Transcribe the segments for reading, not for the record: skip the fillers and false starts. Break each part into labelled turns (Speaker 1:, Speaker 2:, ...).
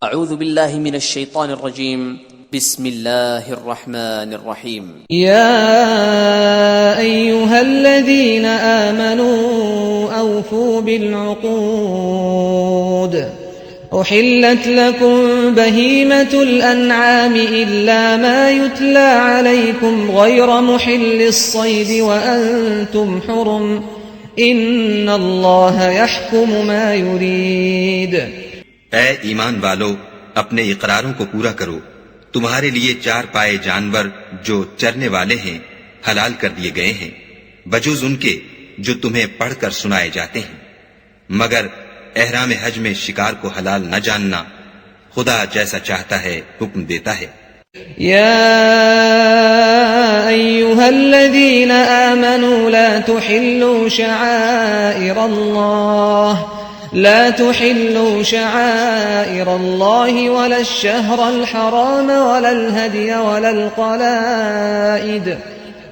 Speaker 1: اعوذ باللہ من الشیطان الرجیم بسم اللہ الرحمن الرحیم
Speaker 2: يا أيها الذين آمنوا أوفوا بالعقود أحلت لكم بهيمة الأنعام إلا ما يتلى عليكم غير محل الصيد وأنتم حرم إن الله يحكم ما يريد.
Speaker 3: اے ایمان والو، اپنے اقراروں کو پورا کرو. تمہارے لیے چار پائے جانور جو چرنے والے ہیں حلال کر دیے گئے ہیں، بجوز ان کے جو تمہیں پڑھ کر سنائے جاتے ہیں، مگر احرام حج میں شکار کو حلال نہ جاننا. خدا جیسا چاہتا ہے حکم دیتا ہے.
Speaker 2: يا أيها الذين آمنوا لا تحلوا شعائر الله ولا الشهر الحرام ولا الهدي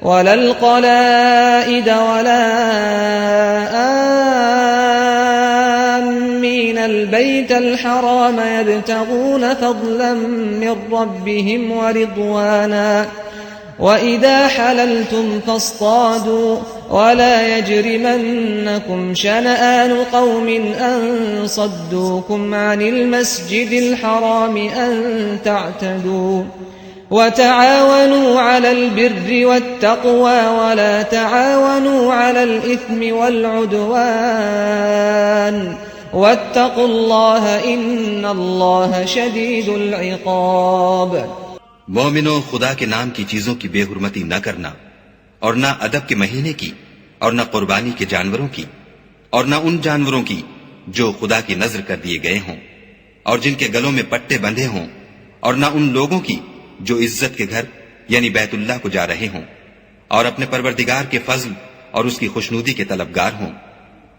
Speaker 2: ولا القلائد ولا آمين البيت الحرام يبتغون فضلا من ربهم ورضوانا وَإِذَا حَلَلْتُمْ فَاصْطَادُوا وَلَا يَجْرِمَنَّكُمْ شَنَآنُ قَوْمٍ أَن صَدُّوكُمْ عَنِ الْمَسْجِدِ الْحَرَامِ أَن تَعْتَدُوا وَتَعَاوَنُوا عَلَى الْبِرِّ وَالتَّقْوَى وَلَا تَعَاوَنُوا عَلَى الْإِثْمِ وَالْعُدْوَانِ وَاتَّقُوا اللَّهَ إِنَّ اللَّهَ شَدِيدُ الْعِقَابِ.
Speaker 3: مومنوں، خدا کے نام کی چیزوں کی بے حرمتی نہ کرنا، اور نہ ادب کے مہینے کی، اور نہ قربانی کے جانوروں کی، اور نہ ان جانوروں کی جو خدا کی نذر کر دیے گئے ہوں اور جن کے گلوں میں پٹے بندھے ہوں، اور نہ ان لوگوں کی جو عزت کے گھر یعنی بیت اللہ کو جا رہے ہوں اور اپنے پروردگار کے فضل اور اس کی خوشنودی کے طلبگار ہوں.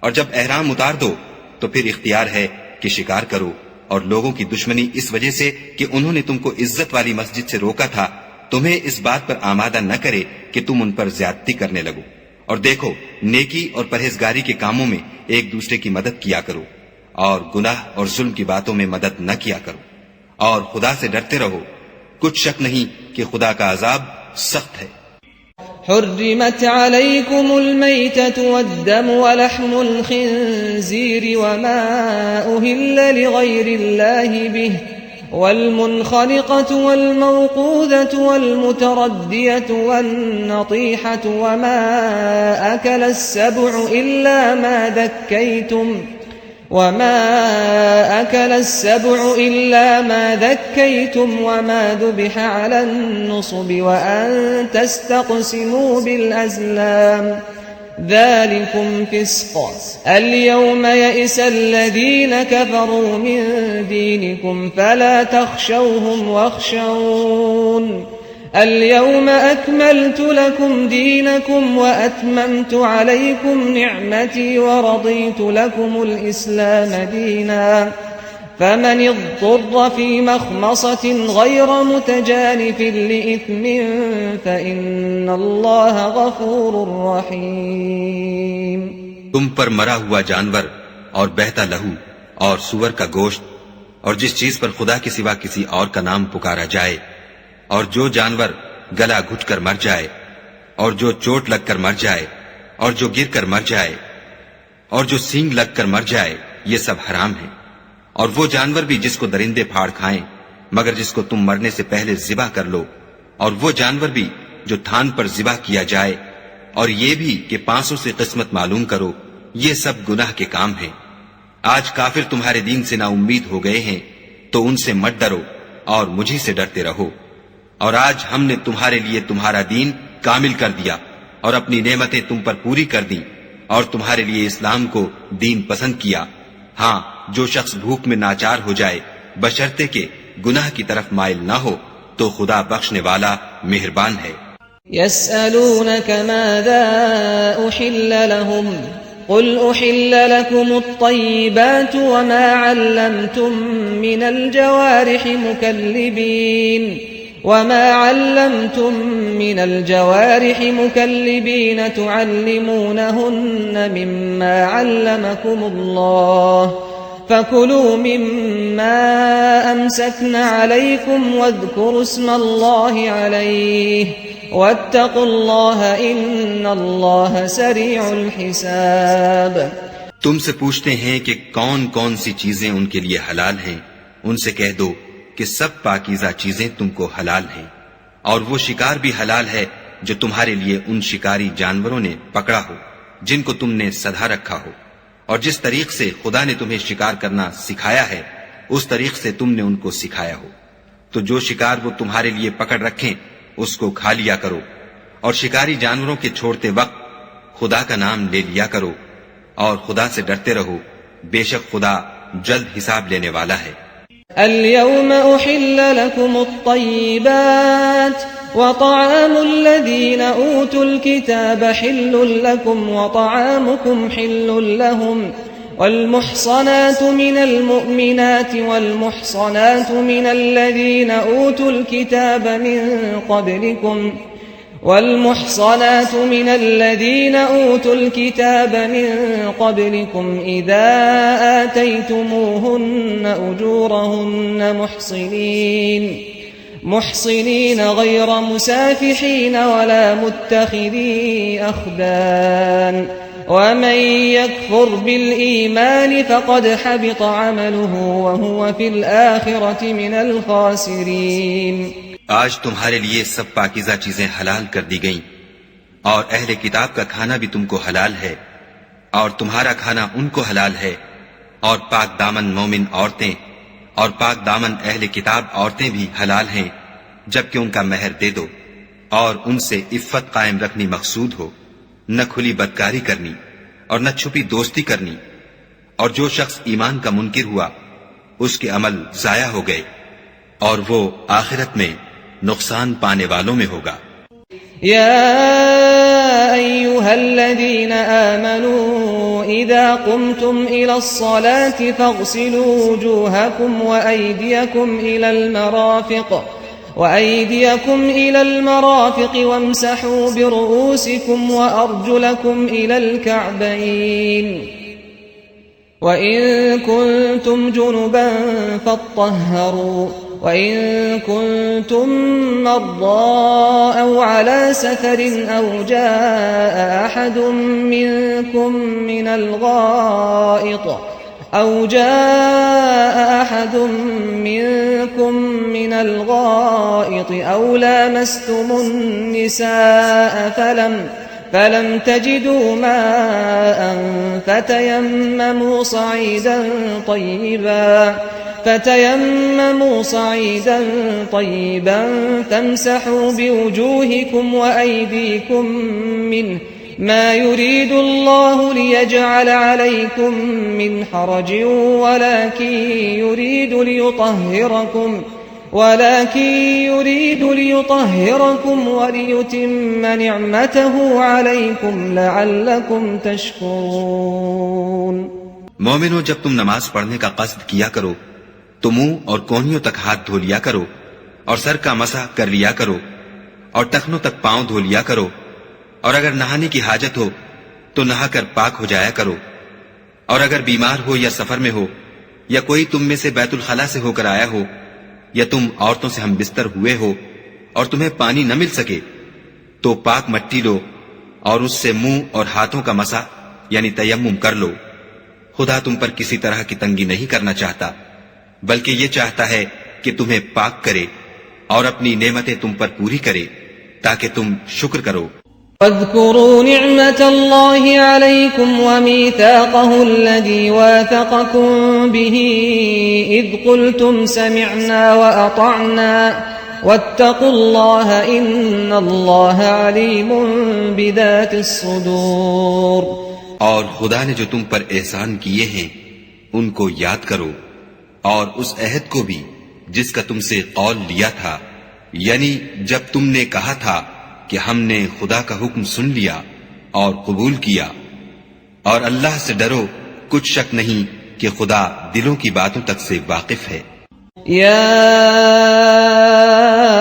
Speaker 3: اور جب احرام اتار دو تو پھر اختیار ہے کہ شکار کرو، اور لوگوں کی دشمنی اس وجہ سے کہ انہوں نے تم کو عزت والی مسجد سے روکا تھا تمہیں اس بات پر آمادہ نہ کرے کہ تم ان پر زیادتی کرنے لگو. اور دیکھو، نیکی اور پرہیزگاری کے کاموں میں ایک دوسرے کی مدد کیا کرو، اور گناہ اور ظلم کی باتوں میں مدد نہ کیا کرو، اور خدا سے ڈرتے رہو. کچھ شک نہیں کہ خدا کا عذاب سخت ہے.
Speaker 2: حرمت عليكم الميتة والدم ولحم الخنزير وما أهل لغير الله به والمنخلقة والموقوذة والمتردية والنطيحة وما أكل السبع إلا ما ذكيتم وما ذبح على النصب وأن تستقسموا بالأزلام ذلكم فسق. اليوم يئس الذين كفروا من دينكم فلا تخشوهم واخشون اليوم أكملت لكم دينكم وأتممت عليكم نعمتي ورضيت لكم الإسلام دينا فمن اضطر في مخمصة غير متجانف لإثم فإن الله غفور رحيم.
Speaker 3: تم پر مرا ہوا جانور اور بہتا لہو اور سور کا گوشت اور جس چیز پر خدا کے سوا کسی اور کا نام پکارا جائے، اور جو جانور گلا گھٹ کر مر جائے، اور جو چوٹ لگ کر مر جائے، اور جو گر کر مر جائے، اور جو سینگ لگ کر مر جائے، یہ سب حرام ہے. اور وہ جانور بھی جس کو درندے پھاڑ کھائیں مگر جس کو تم مرنے سے پہلے ذبح کر لو، اور وہ جانور بھی جو تھان پر ذبح کیا جائے، اور یہ بھی کہ پانسوں سے قسمت معلوم کرو، یہ سب گناہ کے کام ہیں. آج کافر تمہارے دین سے نا امید ہو گئے ہیں تو ان سے مت ڈرو اور مجھی سے ڈرتے رہو. اور آج ہم نے تمہارے لیے تمہارا دین کامل کر دیا اور اپنی نعمتیں تم پر پوری کر دیں اور تمہارے لیے اسلام کو دین پسند کیا. ہاں، جو شخص بھوک میں ناچار ہو جائے بشرطے کہ گناہ کی طرف مائل نہ ہو تو خدا بخشنے والا مہربان ہے.
Speaker 2: يسألونك ماذا أحل لهم قل أحل لكم الطيبات وما علمتم من الجوارح مكلبين تعلمونهن مما علمكم الله فكلوا مما أمسكن عليكم واذكروا اسم الله عليه واتقوا الله إن الله سريع الحساب.
Speaker 3: تم سے پوچھتے ہیں کہ کون کون سی چیزیں ان کے لیے حلال ہیں. ان سے کہہ دو کہ سب پاکیزہ چیزیں تم کو حلال ہیں، اور وہ شکار بھی حلال ہے جو تمہارے لیے ان شکاری جانوروں نے پکڑا ہو جن کو تم نے سدھا رکھا ہو، اور جس طریق سے خدا نے تمہیں شکار کرنا سکھایا ہے اس طریق سے تم نے ان کو سکھایا ہو. تو جو شکار وہ تمہارے لیے پکڑ رکھیں اس کو کھا لیا کرو، اور شکاری جانوروں کے چھوڑتے وقت خدا کا نام لے لیا کرو، اور خدا سے ڈرتے رہو، بے شک خدا جلد حساب لینے والا ہے.
Speaker 2: اليوم أحل لكم الطيبات وطعام الذين أوتوا الكتاب حل لكم وطعامكم حل لهم والمحصنات من المؤمنات والمحصنات من الذين أوتوا الكتاب من قبلكم إذا آتيتموهن أجورهن محصنين غير مسافحين ولا متخذي أخدان ومن يكفر بالإيمان فقد حبط عمله وهو في الآخرة من الخاسرين.
Speaker 3: آج تمہارے لیے سب پاکیزہ چیزیں حلال کر دی گئیں، اور اہل کتاب کا کھانا بھی تم کو حلال ہے، اور تمہارا کھانا ان کو حلال ہے، اور پاک دامن مومن عورتیں اور پاک دامن اہل کتاب عورتیں بھی حلال ہیں جبکہ ان کا مہر دے دو، اور ان سے عفت قائم رکھنی مقصود ہو، نہ کھلی بدکاری کرنی اور نہ چھپی دوستی کرنی. اور جو شخص ایمان کا منکر ہوا اس کے عمل ضائع ہو گئے، اور وہ آخرت میں نقصان پانے والوں میں ہوگا.
Speaker 2: يا أيها الذين آمنوا إذا قمتم إلى الصلاة فاغسلوا وجوهكم وأيديكم إلى المرافق وامسحوا برؤوسكم وأرجلكم إلى الكعبين وإن كنتم جنبا فاطهروا وإن كنتم مرضى أو على سفر أو جاء أحد منكم من الغائط أو لامستم النساء فلم تجدوا ماء فتيمموا صعيدا طيبا فامسحوا بوجوهكم وأيديكم منه ما يريد الله ليجعل عليكم من حرج ولكن يريد ليطهركم وليتم نعمته عليكم لعلكم تشكرون.
Speaker 3: مومنو، جب تم نماز پڑھنے کا قصد کیا کرو تو منہ اور کونیوں تک ہاتھ دھو لیا کرو، اور سر کا مسح کر لیا کرو، اور ٹخنوں تک پاؤں دھو لیا کرو، اور اگر نہانے کی حاجت ہو تو نہا کر پاک ہو جایا کرو، اور اگر بیمار ہو یا سفر میں ہو یا کوئی تم میں سے بیت الخلا سے ہو کر آیا ہو یا تم عورتوں سے ہم بستر ہوئے ہو اور تمہیں پانی نہ مل سکے تو پاک مٹی لو اور اس سے منہ اور ہاتھوں کا مسح یعنی تیمم کر لو. خدا تم پر کسی طرح کی تنگی نہیں کرنا چاہتا، بلکہ یہ چاہتا ہے کہ تمہیں پاک کرے اور اپنی نعمتیں تم پر پوری کرے تاکہ تم شکر کرو.
Speaker 2: واذكروا نعمة الله عليكم وميثاقه الذي واثقكم به إذ قلتم سمعنا وأطعنا واتقوا الله إن الله عليم بذات الصدور.
Speaker 3: اور خدا نے جو تم پر احسان کیے ہیں ان کو یاد کرو، اور اس عہد کو بھی جس کا تم سے قول لیا تھا، یعنی جب تم نے کہا تھا کہ ہم نے خدا کا حکم سن لیا اور قبول کیا، اور اللہ سے ڈرو، کچھ شک نہیں کہ خدا دلوں کی باتوں تک سے واقف ہے.
Speaker 2: يا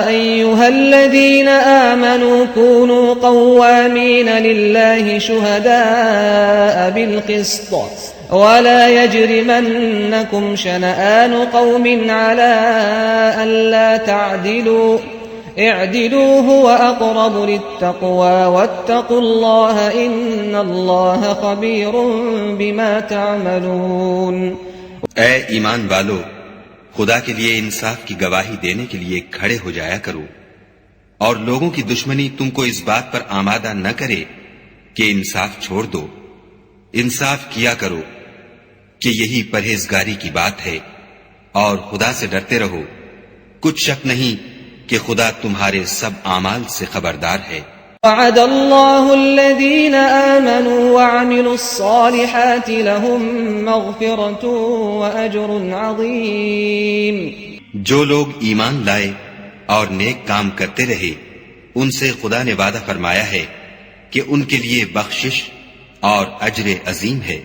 Speaker 2: أيها الذين آمنوا كونوا قوامين لله شهداء بالقسط ولا يجرمنكم شنآن قوم على ألا تعدلوا اعدلوا هو أقرب للتقوى واتقوا الله إن الله خبير بما تعملون.
Speaker 3: اے ایمان والو، خدا کے لیے انصاف کی گواہی دینے کے لیے کھڑے ہو جایا کرو، اور لوگوں کی دشمنی تم کو اس بات پر آمادہ نہ کرے کہ انصاف چھوڑ دو. انصاف کیا کرو کہ یہی پرہیزگاری کی بات ہے، اور خدا سے ڈرتے رہو. کچھ شک نہیں کہ خدا تمہارے سب اعمال سے خبردار ہے.
Speaker 2: وعد الله الذين آمنوا وعملوا الصالحات لهم مغفرة وأجر عظيم.
Speaker 3: جو لوگ ایمان لائے اور نیک کام کرتے رہے، ان سے خدا نے وعدہ فرمایا ہے کہ ان کے لیے بخشش اور اجر عظیم ہے.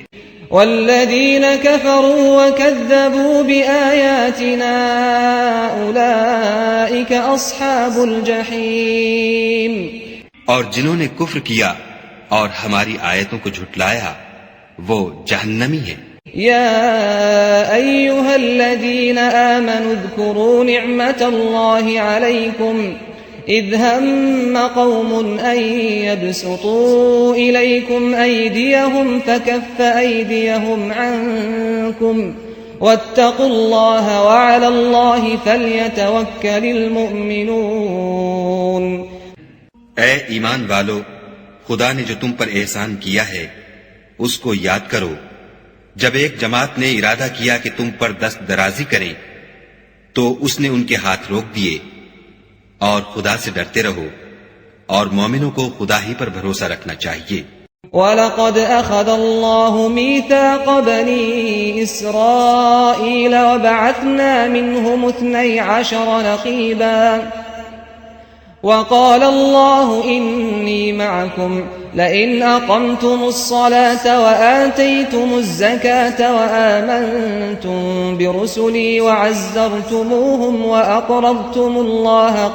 Speaker 2: والذين كفروا وكذبوا بآياتنا أولئك أصحاب الجحيم.
Speaker 3: اور جنہوں نے کفر کیا اور ہماری آیتوں کو جھٹلایا وہ جہنمی ہیں.
Speaker 2: يا أيها الذين آمنوا اذكروا نعمة الله عليكم إذ هم قوم أن يبسطوا إليكم أيديهم فكف أيديهم عنكم واتقوا الله وعلى الله فليتوكل المؤمنون.
Speaker 3: اے ایمان والو، خدا نے جو تم پر احسان کیا ہے اس کو یاد کرو جب ایک جماعت نے ارادہ کیا کہ تم پر دست درازی کریں تو اس نے ان کے ہاتھ روک دیے. اور خدا سے ڈرتے رہو، اور مومنوں کو خدا ہی پر بھروسہ رکھنا چاہیے.
Speaker 2: وَلَقَدْ أَخَذَ اللَّهُ مِيثَاقَ بَنِي إِسْرَائِيلَ وَبَعَثْنَا مِنْهُمُ 12 نَقِيبًا وقال الله إني معكم لئن أقمتم الصلاة وآتيتم الزكاة وآمنتم برسلي وعزرتموهم وأقرضتم الله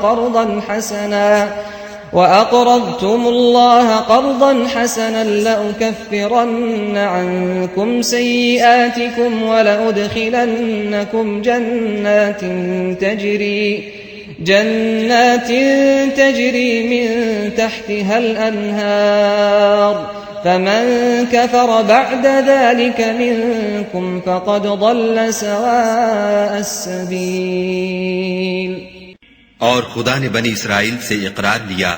Speaker 2: قرضا حسنا لأكفرن عنكم سيئاتكم ولأدخلنكم جنات تجري من تحتها الأنهار فمن كفر بعد ذلك منكم فقد ضل سواء السبيل.
Speaker 3: اور خدا نے بنی اسرائیل سے اقرار لیا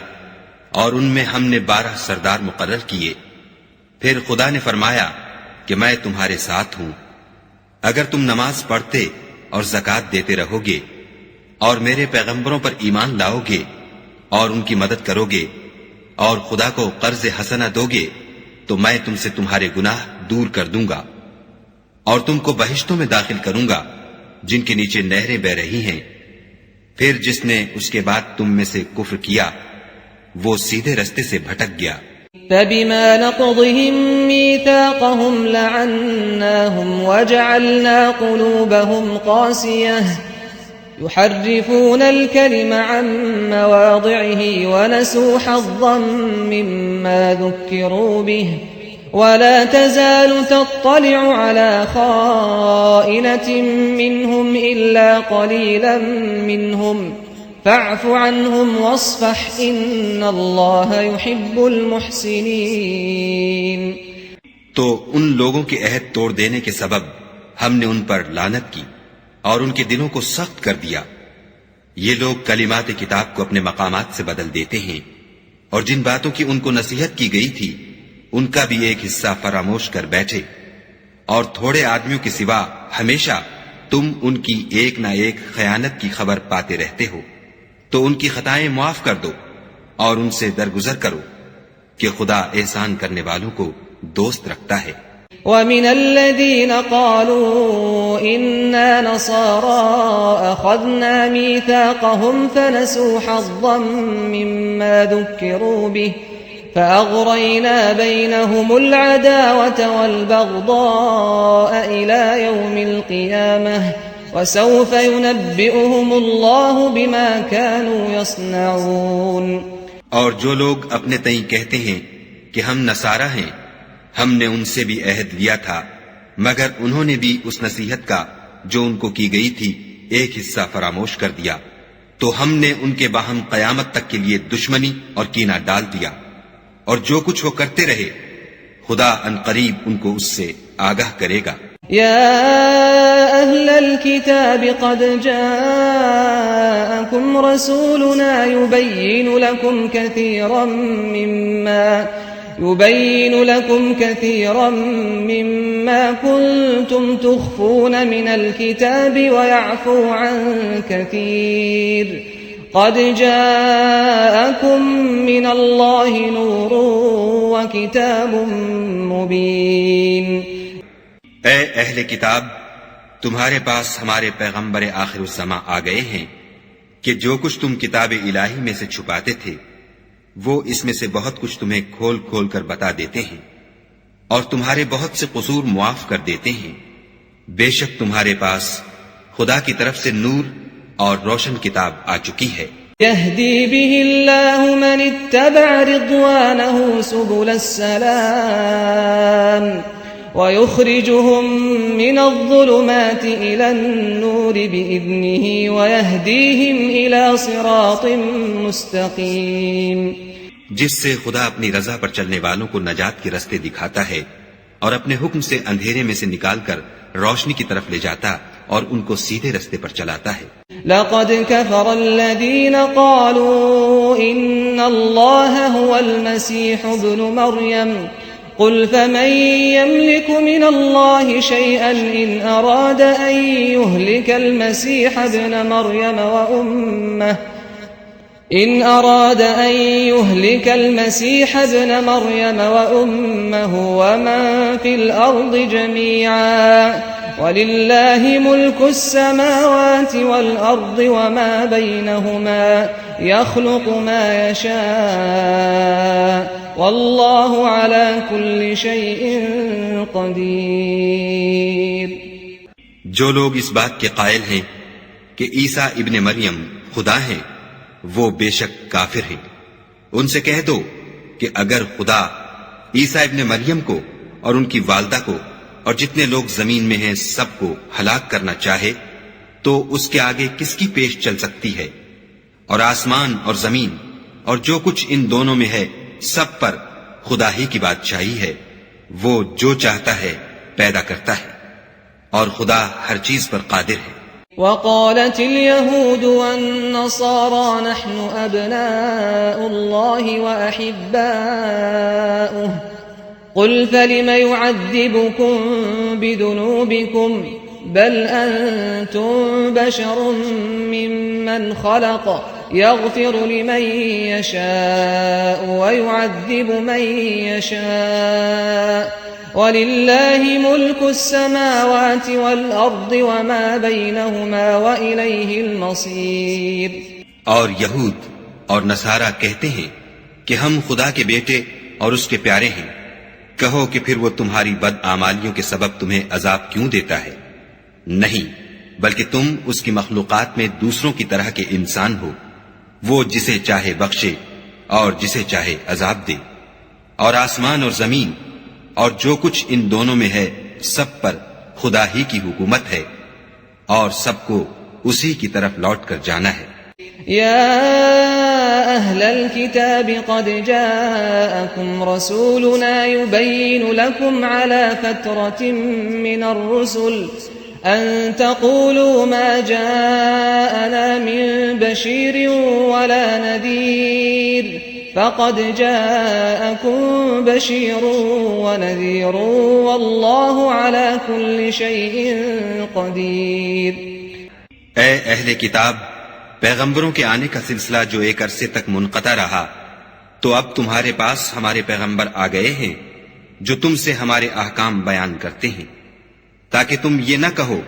Speaker 3: اور ان میں ہم نے 12 سردار مقرر کیے. پھر خدا نے فرمایا کہ میں تمہارے ساتھ ہوں اگر تم نماز پڑھتے اور زکوٰۃ دیتے رہو گے اور میرے پیغمبروں پر ایمان لاؤ گے اور ان کی مدد کرو گے اور خدا کو قرض حسنہ دو گے تو میں تم سے تمہارے گناہ دور کر دوں گا اور تم کو بہشتوں میں داخل کروں گا جن کے نیچے نہریں بہ رہی ہیں. پھر جس نے اس کے بعد تم میں سے کفر کیا وہ سیدھے رستے سے بھٹک گیا.
Speaker 2: فبما نقضهم ميثاقهم لعناهم وجعلنا قلوبهم قاسية يحرفون الكلم عن مواضعه ونسوا حظا مما ذكروا به ولا تزال تطلع على خائنة منهم إلا قليلا منهم فاعف عنهم واصفح إن الله يحب المحسنين.
Speaker 3: تو ان لوگوں کے عہد توڑ دینے کے سبب ہم نے ان پر لعنت کی اور ان کے دلوں کو سخت کر دیا. یہ لوگ کلمات کتاب کو اپنے مقامات سے بدل دیتے ہیں اور جن باتوں کی ان کو نصیحت کی گئی تھی ان کا بھی ایک حصہ فراموش کر بیٹھے. اور تھوڑے آدمیوں کے سوا ہمیشہ تم ان کی ایک نہ ایک خیانت کی خبر پاتے رہتے ہو تو ان کی خطائیں معاف کر دو اور ان سے درگزر کرو کہ خدا احسان کرنے والوں کو دوست رکھتا ہے.
Speaker 2: ومن الذين قالوا إنا نصارى أخذنا ميثاقهم فنسوا حظا مما ذكروا به فأغرينا بينهم العداوة والبغضاء إلى يوم القيامة وسوف ينبئهم الله بما كانوا يصنعون.
Speaker 3: اور جو لوگ اپنے تئیں کہتے ہیں کہ ہم نصارہ ہیں، ہم نے ان سے بھی عہد لیا تھا مگر انہوں نے بھی اس نصیحت کا جو ان کو کی گئی تھی ایک حصہ فراموش کر دیا، تو ہم نے ان کے باہم قیامت تک کے لیے دشمنی اور کینہ ڈال دیا، اور جو کچھ وہ کرتے رہے خدا عنقریب ان کو اس سے آگاہ کرے گا۔
Speaker 2: يا أهل الكتاب قد جاءكم رسولنا يبين لكم كثيرا مما كنتم تخفون من الكتاب ويعفو عن كثير قد جاءكم من الله نور وكتاب مبين۔
Speaker 3: اے اہل کتاب، تمہارے پاس ہمارے پیغمبر آخر الزماں آ گئے ہیں کہ جو کچھ تم کتاب الہی میں سے چھپاتے تھے وہ اس میں سے بہت کچھ تمہیں کھول کھول کر بتا دیتے ہیں، اور تمہارے بہت سے قصور معاف کر دیتے ہیں۔ بے شک تمہارے پاس خدا کی طرف سے نور اور روشن کتاب آ چکی ہے۔
Speaker 2: يهدي به الله من اتبع رضوانه سبل السلام ويخرجهم من الظلمات إلى النور بإذنه ويهديهم إلى صراط مستقيم۔
Speaker 3: جس سے خدا اپنی رضا پر چلنے والوں کو نجات کے رستے دکھاتا ہے اور اپنے حکم سے اندھیرے میں سے نکال کر روشنی کی طرف لے جاتا اور ان کو سیدھے رستے پر چلاتا ہے۔
Speaker 2: لقد كفر الذين قالوا إن الله هو المسيح ابن مريم قل فمن يملك من الله شيئا إن أراد أن يهلك المسيح ابن مريم وأمه ومن في الأرض جميعا ولله ملك السماوات والأرض وما بينهما يخلق ما يشاء والله على كل شيء قدير۔
Speaker 3: جو لوگ اس بات کے قائل ہیں کہ عیسیٰ ابن مریم خدا ہیں وہ بے شک کافر ہیں۔ ان سے کہہ دو کہ اگر خدا عیسیٰ ابن مریم کو اور ان کی والدہ کو اور جتنے لوگ زمین میں ہیں سب کو ہلاک کرنا چاہے تو اس کے آگے کس کی پیش چل سکتی ہے؟ اور آسمان اور زمین اور جو کچھ ان دونوں میں ہے سب پر خدا ہی کی بادشاہی ہے، وہ جو چاہتا ہے پیدا کرتا ہے اور خدا ہر چیز پر قادر ہے۔
Speaker 2: وقالت اليهود والنصارى نحن أبناء الله وأحباؤه قل فلم يعذبكم بذنوبكم بل أنتم بشر ممن خلق يغفر لمن يشاء ويعذب من يشاء ولله ملك السماوات والأرض وما بينهما وإليه المصير۔
Speaker 3: اور یہود اور نصارہ کہتے ہیں کہ ہم خدا کے بیٹے اور اس کے پیارے ہیں، کہو کہ پھر وہ تمہاری بد اعمالیوں کے سبب تمہیں عذاب کیوں دیتا ہے؟ نہیں، بلکہ تم اس کی مخلوقات میں دوسروں کی طرح کے انسان ہو، وہ جسے چاہے بخشے اور جسے چاہے عذاب دے۔ اور آسمان اور زمین اور جو کچھ ان دونوں میں ہے سب پر خدا ہی کی حکومت ہے اور سب کو اسی کی طرف لوٹ کر جانا ہے۔
Speaker 2: يا أهل الكتاب قد جاءكم رسولنا يبين لكم على فترة من الرسل أن تقولوا ما جاءنا من بشير ولا نذير فقد جاءكم بشير ونذير والله على كل شيء قدير۔
Speaker 3: اے اہل کتاب، پیغمبروں کے آنے کا سلسلہ جو ایک عرصے تک منقطع رہا تو اب تمہارے پاس ہمارے پیغمبر آ گئے ہیں جو تم سے ہمارے احکام بیان کرتے ہیں، تاکہ تم یہ نہ کہو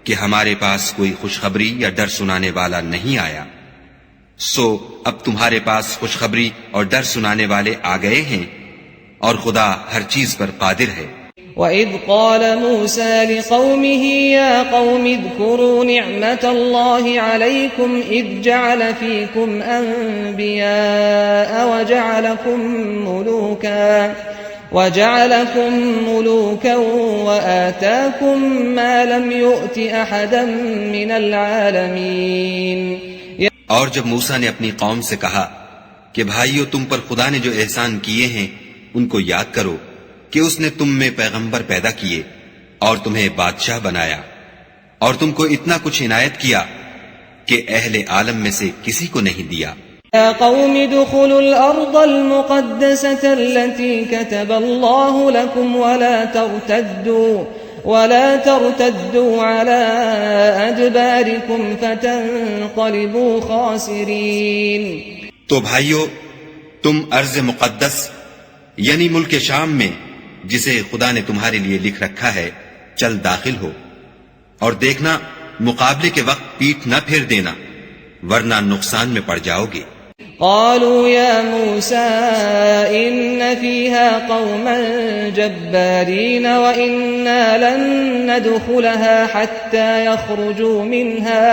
Speaker 3: کہ ہمارے پاس کوئی خوشخبری یا ڈر سنانے والا نہیں آیا۔ سو اب تمہارے پاس خوشخبری اور ڈر سنانے والے آ گئے ہیں اور خدا ہر چیز پر قادر ہے۔
Speaker 2: وَإِذْ قَالَ مُوسَى لِقَوْمِهِ يَا قَوْمِ اذْكُرُوا نِعْمَةَ اللَّهِ عَلَيْكُمْ إِذْ جَعَلَ فِيكُمْ أَنْبِيَاءَ وجعلكم ملوكا وآتاكم ما لم يؤت أحدا من العالمين.
Speaker 3: اور جب موسیٰ نے اپنی قوم سے کہا کہ بھائیو تم پر خدا نے جو احسان کیے ہیں ان کو یاد کرو کہ اس نے تم میں پیغمبر پیدا کیے اور تمہیں بادشاہ بنایا اور تم کو اتنا کچھ عنایت کیا کہ اہل عالم میں سے کسی کو نہیں دیا.
Speaker 2: يا قوم ادخلوا الأرض المقدسة التي كتب الله لكم ولا ترتدوا على أدباركم فتنقلبوا خاسرين.
Speaker 3: تو بھائیو تم ارض مقدس یعنی ملک شام میں جسے خدا نے تمہارے لیے لکھ رکھا ہے چل داخل ہو اور دیکھنا مقابلے کے وقت پیٹھ نہ پھیر دینا ورنہ نقصان میں پڑ جاؤ گے.
Speaker 2: قالوا يا موسى إن فيها قوما جبارين وإنا لن ندخلها حتى يخرجوا منها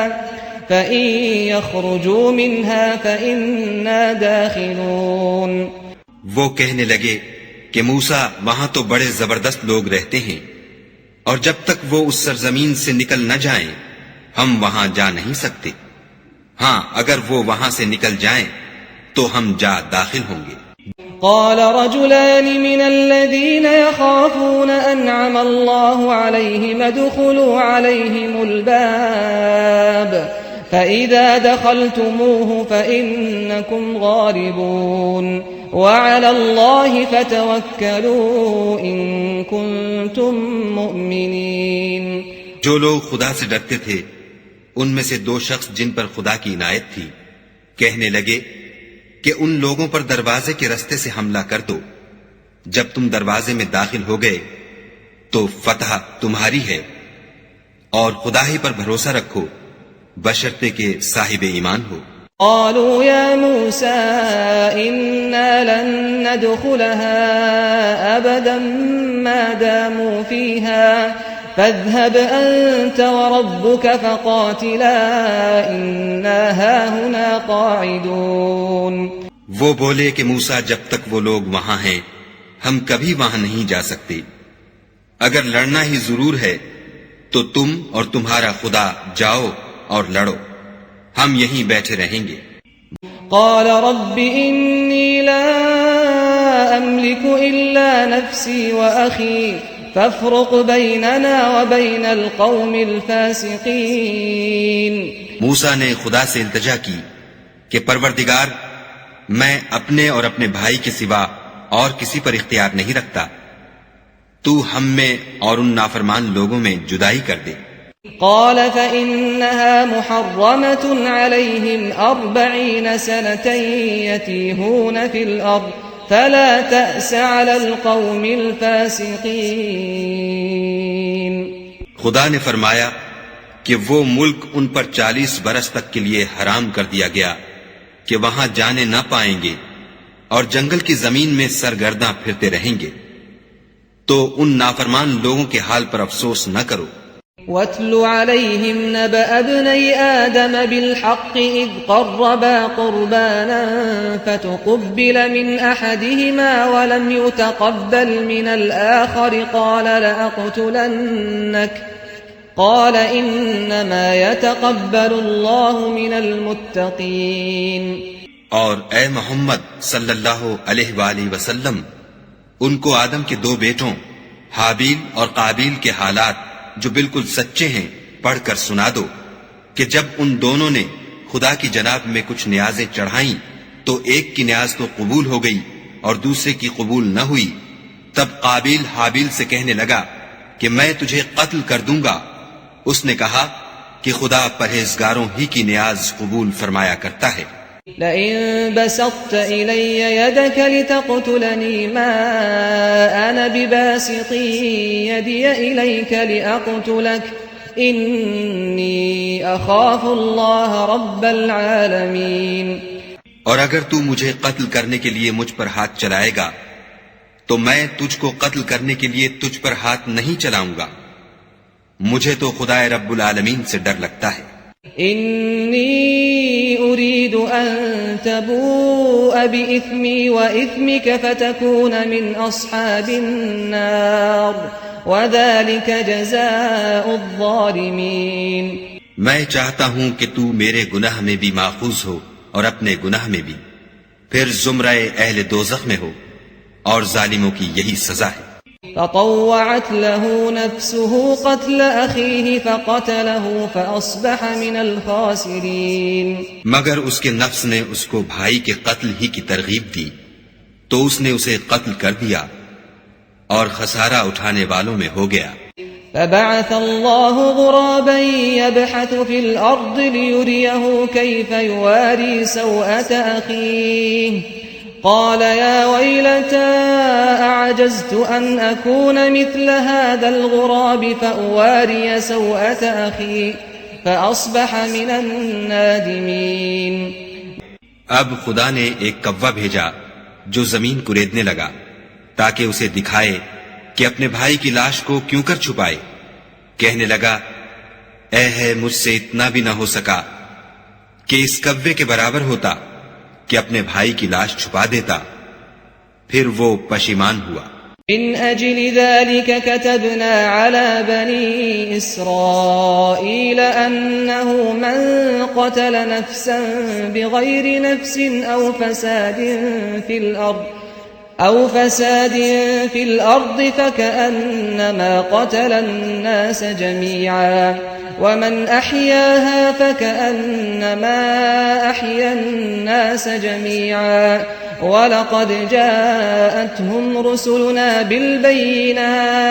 Speaker 2: فإن يخرجوا منها فإنا داخلون.
Speaker 3: وہ کہنے لگے کہ موسیٰ وہاں تو بڑے زبردست لوگ رہتے ہیں اور جب تک وہ اس سرزمین سے نکل نہ جائیں ہم وہاں جا نہیں سکتے. ہاں اگر وہ وہاں سے نکل جائیں تو ہم جا داخل ہوں گے.
Speaker 2: قال رجلان من الذين يخافون أنعم الله عليهم ادخلوا عليهم الباب فإذا دخلتموه فإنكم غالبون وعلى الله فتوكلوا إن كنتم مؤمنين.
Speaker 3: جو لوگ خدا سے ڈرتے تھے ان میں سے دو شخص جن پر خدا کی عنایت تھی کہنے لگے کہ ان لوگوں پر دروازے کے رستے سے حملہ کر دو. جب تم دروازے میں داخل ہو گئے تو فتح تمہاری ہے اور خدا ہی پر بھروسہ رکھو بشرطے کہ صاحب ایمان ہو.
Speaker 2: قالوا يا موسى إنا لن ندخلها أبدا ما داموا فيها فاذهب أنت وربك فقاتلا إنا هاهنا قاعدون.
Speaker 3: وہ بولے کہ موسیٰ جب تک وہ لوگ وہاں ہیں ہم کبھی وہاں نہیں جا سکتے. اگر لڑنا ہی ضرور ہے تو تم اور تمہارا خدا جاؤ اور لڑو ہم یہیں بیٹھے رہیں گے.
Speaker 2: قال رب إني لا أملك إلا نفسي وأخي فافرق بيننا وبين القوم الفاسقين.
Speaker 3: موسیٰ نے خدا سے التجا کی کہ پروردگار میں اپنے اور اپنے بھائی کے سوا اور کسی پر اختیار نہیں رکھتا تو ہم میں اور ان نافرمان لوگوں میں جدائی کر دے.
Speaker 2: قال فإنها محرمة عليهم 40 سنة يتيهون في الأرض فلا تأس على القوم الفاسقين.
Speaker 3: خدا نے فرمایا کہ وہ ملک ان پر 40 برس تک کے لیے حرام کر دیا گیا کہ وہاں جانے نہ پائیں گے اور جنگل کی زمین میں سرگرداں پھرتے رہیں گے. تو ان نافرمان لوگوں کے حال پر افسوس نہ کرو.
Speaker 2: وَاتْلُ عَلَيْهِمْ نَبَأَ ابْنَيْ آدَمَ بِالْحَقِّ إِذْ قَرَّبَا قُرْبَانًا فَتُقُبِّلَ مِنْ أَحَدِهِمَا وَلَمْ يُتَقَبَّلْ مِنَ الْآخَرِ قَالَ لَأَقْتُلَنَّكَ قَالَ إِنَّمَا يَتَقَبَّلُ اللَّهُ مِنَ الْمُتَّقِينَ.
Speaker 3: اور اے محمد صلی اللہ علیہ وآلہ وسلم ان کو آدم کے 2 بیٹوں حابیل اور قابیل کے حالات جو بالکل سچے ہیں پڑھ کر سنا دو کہ جب ان دونوں نے خدا کی جناب میں کچھ نیازیں چڑھائیں تو ایک کی نیاز تو قبول ہو گئی اور دوسرے کی قبول نہ ہوئی. تب قابیل حابیل سے کہنے لگا کہ میں تجھے قتل کر دوں گا. اس نے کہا کہ خدا پرہیزگاروں ہی کی نیاز قبول فرمایا کرتا ہے.
Speaker 2: لئن بسطت إلي يدك لتقتلني ما أنا بباسط يدي إليك لأقتلك إني أخاف الله رب العالمين.
Speaker 3: اور اگر تو مجھے قتل کرنے کے لیے مجھ پر ہاتھ چلائے گا تو میں تجھ کو قتل کرنے کے لیے تجھ پر ہاتھ نہیں چلاؤں گا. مجھے تو خدا رب العالمین سے ڈر لگتا ہے.
Speaker 2: إني أريد أن تبوء بإثمي وإثمك فتكون من أصحاب النار وذلك جزاء الظالمين.
Speaker 3: میں چاہتا ہوں کہ تو میرے گناہ میں بھی ماخوذ ہو اور اپنے گناہ میں بھی، پھر زمرہ اہل دوزخ میں ہو، اور ظالموں کی یہی سزا ہے.
Speaker 2: فطوعت له نفسه قتل أخيه فقتله فأصبح من الخاسرين.
Speaker 3: مگر اس کے نفس نے اس کو بھائی کے قتل ہی کی ترغیب دی تو اس نے اسے قتل کر دیا اور خسارہ اٹھانے والوں میں ہو گیا.
Speaker 2: فبعث الله غرابا يبحث في الأرض ليريه كيف يواري سوءة أخيه قال يا ويلتى أعجزت أن أكون مثل هذا الغراب فأواري سوءة أخي فأصبح من النادمين.
Speaker 3: اب خدا نے ایک کوا بھیجا جو زمین کریدنے لگا تاکہ اسے دکھائے کہ اپنے بھائی کی لاش کو کیوں کر چھپائے. کہنے لگا اے ہے مجھ سے اتنا بھی نہ ہو سکا کہ اس کوے کے برابر ہوتا کہ اپنے بھائی کی لاش چھپا دیتا. پھر وہ پشیمان ہوا.
Speaker 2: من أجل ذلك كتبنا على بني إسرائيل أنه من قتل نفسا بغير نفس أو فساد في الأرض فكأنما قتل الناس جميعا ومن أحياها فكأنما أحيا الناس جميعا ولقد جاءتهم رسلنا بالبينات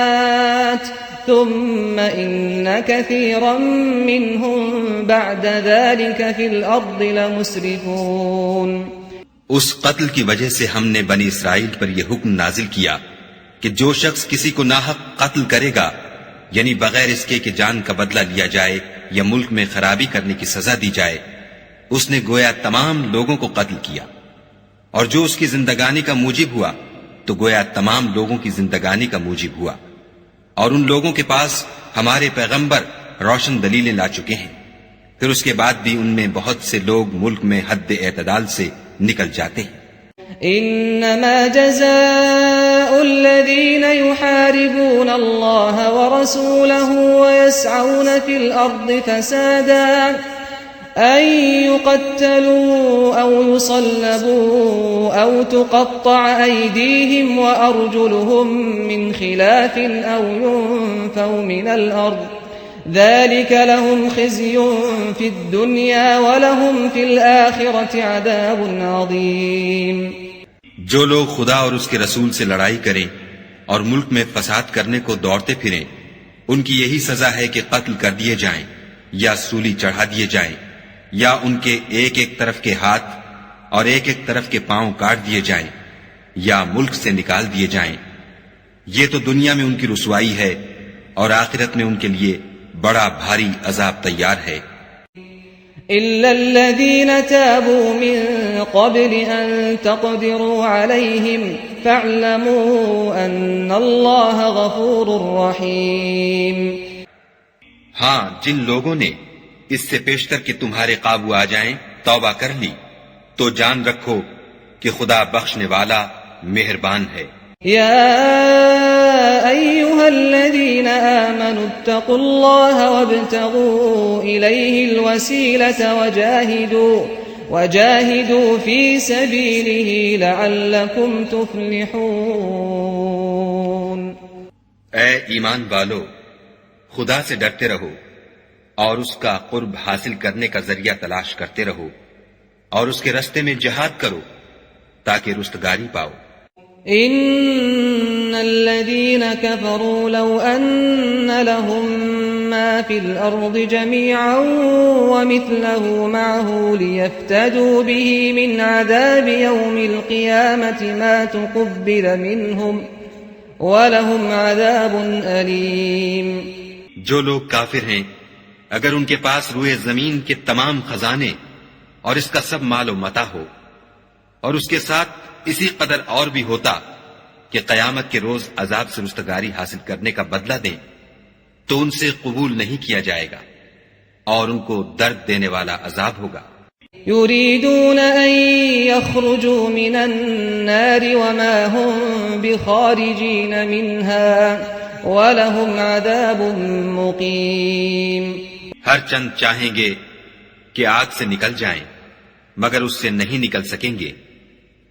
Speaker 2: ثم إن كثيرا منهم بعد ذلك في الأرض لمسرفون.
Speaker 3: اس قتل کی وجہ سے ہم نے بنی اسرائیل پر یہ حکم نازل کیا کہ جو شخص کسی کو ناحق قتل کرے گا، یعنی بغیر اس کے کہ جان کا بدلہ لیا جائے یا ملک میں خرابی کرنے کی سزا دی جائے، اس نے گویا تمام لوگوں کو قتل کیا. اور جو اس کی زندگانی کا موجب ہوا تو گویا تمام لوگوں کی زندگانی کا موجب ہوا. اور ان لوگوں کے پاس ہمارے پیغمبر روشن دلیلیں لا چکے ہیں، پھر اس کے بعد بھی ان میں بہت سے لوگ ملک میں حد اعتدال سے نکل جاتے ہیں.
Speaker 2: انما جزاء الذين يحاربون الله ورسوله ويسعون في الارض فسادا ان يقتلوا او يصلبوا او تقطع ايديهم وارجلهم من خلاف او ينفوا من الارض ذلك لهم خزي في الدنيا ولهم في الآخرة عذاب عظيم.
Speaker 3: جو لوگ خدا اور اس کے رسول سے لڑائی کریں اور ملک میں فساد کرنے کو دوڑتے پھریں، ان کی یہی سزا ہے کہ قتل کر دیے جائیں یا سولی چڑھا دیے جائیں یا ان کے ایک ایک طرف کے ہاتھ اور ایک ایک طرف کے پاؤں کاٹ دیے جائیں یا ملک سے نکال دیے جائیں. یہ تو دنیا میں ان کی رسوائی ہے اور آخرت میں ان کے لیے بڑا بھاری عذاب تیار ہے.
Speaker 2: إلا الذين تابوا من قبل أن تقدروا عليهم فاعلموا أن الله غفور رحيم.
Speaker 3: ہاں، جن لوگوں نے اس سے پیشتر کہ تمہارے قابو آ جائیں توبہ کر لی تو جان رکھو کہ خدا بخشنے والا مہربان ہے.
Speaker 2: يا أيها الذين آمنوا اتقوا الله وابتغوا إليه الوسيلة وجاهدوا في سبيله لعلكم تفلحون.
Speaker 3: اے ایمان والو، خدا سے ڈرتے رہو اور اس کا قرب حاصل کرنے کا ذریعہ تلاش کرتے رہو اور اس کے رستے میں جہاد کرو تاکہ رستگاری پاؤ.
Speaker 2: ان الذين كفروا لو ان لهم ما في الارض جميعا ومثله معه ليفتدوا به من عذاب يوم القيامة ما تقبل منهم ولهم عذاب أليم.
Speaker 3: جو لوگ کافر ہیں، اگر ان کے پاس روئے زمین کے تمام خزانے اور اس کا سب مال و متاع ہو اور اس کے ساتھ اسی قدر اور بھی ہوتا کہ قیامت کے روز عذاب سے رستگاری حاصل کرنے کا بدلہ دیں تو ان سے قبول نہیں کیا جائے گا اور ان کو درد دینے والا عذاب ہوگا.
Speaker 2: يريدون أن يخرجوا من النار وما هم بخارجين منها وَلَهُمْ عَذَابٌ مُقِيمٌ.
Speaker 3: ہر چند چاہیں گے کہ آگ سے نکل جائیں مگر اس سے نہیں نکل سکیں گے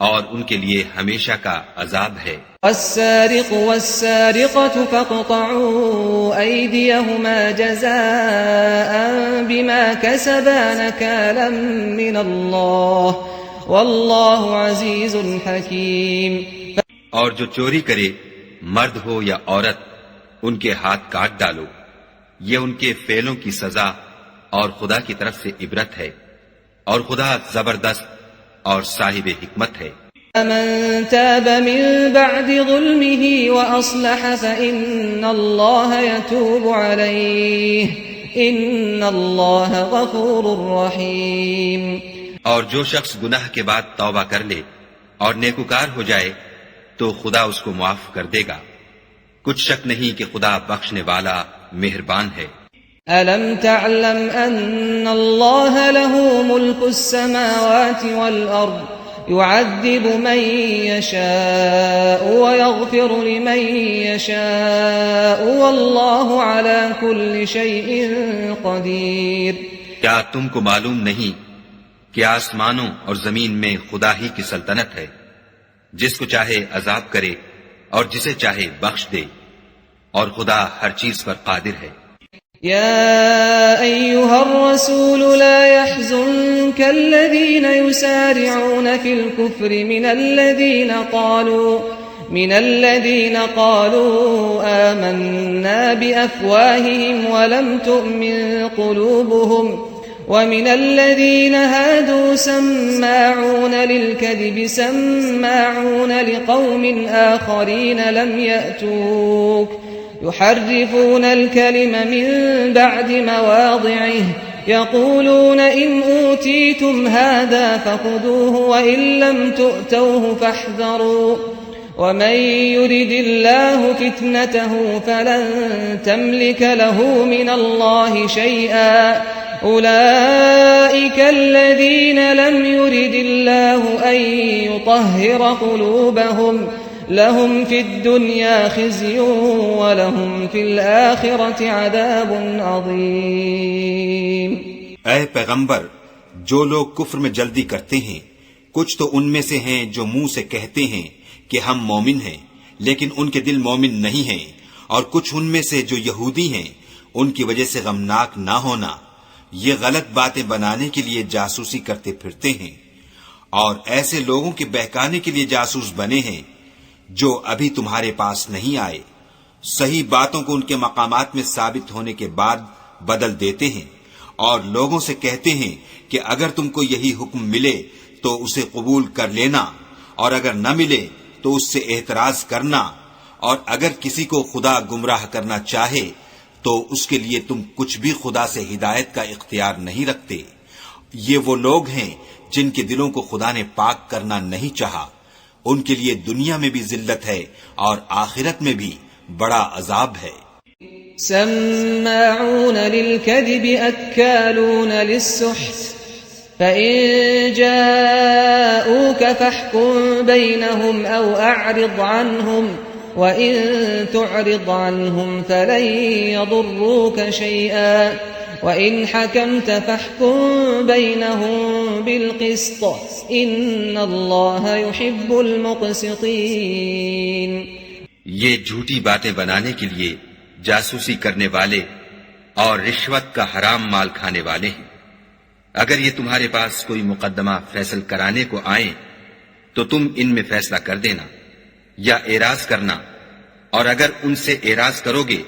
Speaker 3: اور ان کے لیے ہمیشہ کا عذاب ہے.
Speaker 2: والسارق والسارقة فاقطعوا أيديهما جزاء بما كسبا نكالا من الله والله عزيز حكيم.
Speaker 3: اور جو چوری کرے مرد ہو یا عورت ان کے ہاتھ کاٹ ڈالو، یہ ان کے فعلوں کی سزا اور خدا کی طرف سے عبرت ہے، اور خدا زبردست اور صاحب حکمت ہے.
Speaker 2: من تاب من بعد ظلمه وأصلح فإن الله يتوب عليه إن الله غفور رحيم.
Speaker 3: اور جو شخص گناہ کے بعد توبہ کر لے اور نیکوکار ہو جائے تو خدا اس کو معاف کر دے گا. کچھ شک نہیں کہ خدا بخشنے والا مہربان ہے.
Speaker 2: ألم تعلم أن الله له ملك السماوات والأرض يعذب من يشاء ويغفر لمن يشاء والله على كل شيء قدير.
Speaker 3: کیا تم کو معلوم نہیں کہ آسمانوں اور زمین میں خدا ہی کی سلطنت ہے، جس کو چاہے عذاب کرے اور جسے چاہے بخش دے، اور خدا ہر چیز پر قادر ہے.
Speaker 2: يا أيها الرسول لا يحزنك الذين يسارعون في الكفر من الذين قالوا آمنا بأفواههم ولم تؤمن قلوبهم ومن الذين هادوا سماعون للكذب سماعون لقوم آخرين لم يأتوك يحرفون الكلم من بعد مواضعه يقولون إن أوتيتم هذا فخذوه وإن لم تؤتوه فاحذروا ومن يرد الله فتنته فلن تملك له من الله شيئا أولئك الذين لم يرد الله أن يطهر قلوبهم لهم في الدنيا خزي ولهم في الآخرة عذاب عظيم.
Speaker 4: اے پیغمبر، جو لوگ کفر میں جلدی کرتے ہیں کچھ تو ان میں سے ہیں جو منہ سے کہتے ہیں کہ ہم مومن ہیں لیکن ان کے دل مومن نہیں ہیں، اور کچھ ان میں سے جو یہودی ہیں ان کی وجہ سے غمناک نہ ہونا، یہ غلط باتیں بنانے کے لیے جاسوسی کرتے پھرتے ہیں، اور ایسے لوگوں کے بہکانے کے لیے جاسوس بنے ہیں جو ابھی تمہارے پاس نہیں آئے، صحیح باتوں کو ان کے مقامات میں ثابت ہونے کے بعد بدل دیتے ہیں، اور لوگوں سے کہتے ہیں کہ اگر تم کو یہی حکم ملے تو اسے قبول کر لینا، اور اگر نہ ملے تو اس سے اعتراض کرنا، اور اگر کسی کو خدا گمراہ کرنا چاہے تو اس کے لیے تم کچھ بھی خدا سے ہدایت کا اختیار نہیں رکھتے. یہ وہ لوگ ہیں جن کے دلوں کو خدا نے پاک کرنا نہیں چاہا، ان کے لیے دنیا میں بھی ذلت ہے اور آخرت میں بھی بڑا عذاب ہے.
Speaker 2: سماعون للكذب أكالون للسحت فإن جاءوك فاحكم بينهم أو أعرض عنهم وإن تعرض عنهم فلن يضروك شيئا وَإِنْ حَكَمْتَ فَاحْكُمْ بَيْنَهُمْ بِالْقِسْطِ إِنَّ اللَّهَ يُحِبُّ الْمُقْسِطِينَ.
Speaker 3: یہ جھوٹی باتیں بنانے کے لیے جاسوسی کرنے والے اور رشوت کا حرام مال کھانے والے ہیں. اگر یہ تمہارے پاس کوئی مقدمہ فیصل کرانے کو آئیں تو تم ان میں فیصلہ کر دینا یا اعراض کرنا، اور اگر ان سے اعراض کرو گے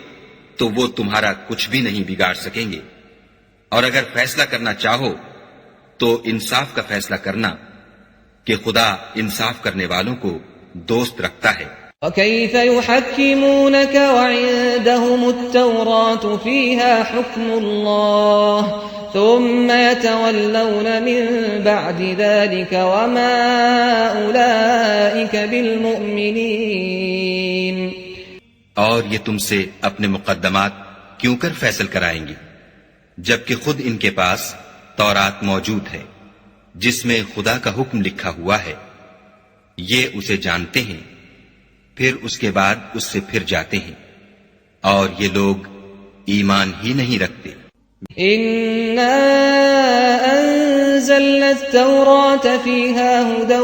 Speaker 3: تو وہ تمہارا کچھ بھی نہیں بگاڑ سکیں گے، اور اگر فیصلہ کرنا چاہو تو انصاف کا فیصلہ کرنا کہ خدا انصاف کرنے والوں کو دوست رکھتا ہے.
Speaker 2: وَكَيْفَ يُحَكِّمُونَكَ وَعِندَهُمُ التَّوْرَاةُ فِيهَا حُكْمُ اللَّهِ ثُمَّ يَتَوَلَّوْنَ مِن بَعْدِ ذَلِكَ وَمَا أُولَئِكَ بِالْمُؤْمِنِينَ.
Speaker 3: اور یہ تم سے اپنے مقدمات کیوں کر فیصل کرائیں گے جبکہ خود ان کے پاس تورات موجود ہے، جس میں خدا کا حکم لکھا ہوا ہے، یہ اسے جانتے ہیں، پھر اس کے بعد اس سے پھر جاتے ہیں، اور یہ لوگ ایمان ہی نہیں رکھتے۔
Speaker 2: إنا أنزلنا التوراة فيها هدى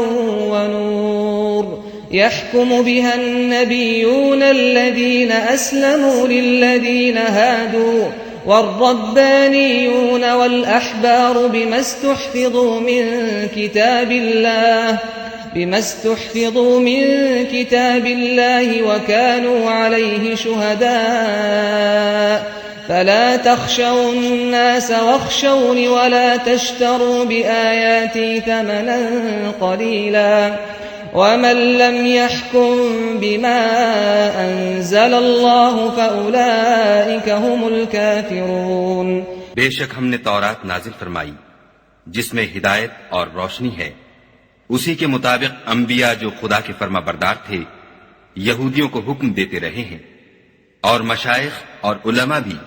Speaker 2: ونور يحكم بها النبيون الذين أسلموا للذين هادوا والربانيون والأحبار بما استحفظوا من كتاب الله وكانوا عليه شهداء فلا تخشوا الناس واخشوني ولا تشتروا بآياتي ثمنا قليلا ومن لم يحكم بما أنزل الله فأولئك هم الكافرون۔
Speaker 3: بے شک ہم نے تورات نازل فرمائی جس میں ہدایت اور روشنی ہے، اسی کے مطابق انبیاء جو خدا کے فرما بردار تھے یہودیوں کو حکم دیتے رہے ہیں، اور مشائخ اور علماء بھی،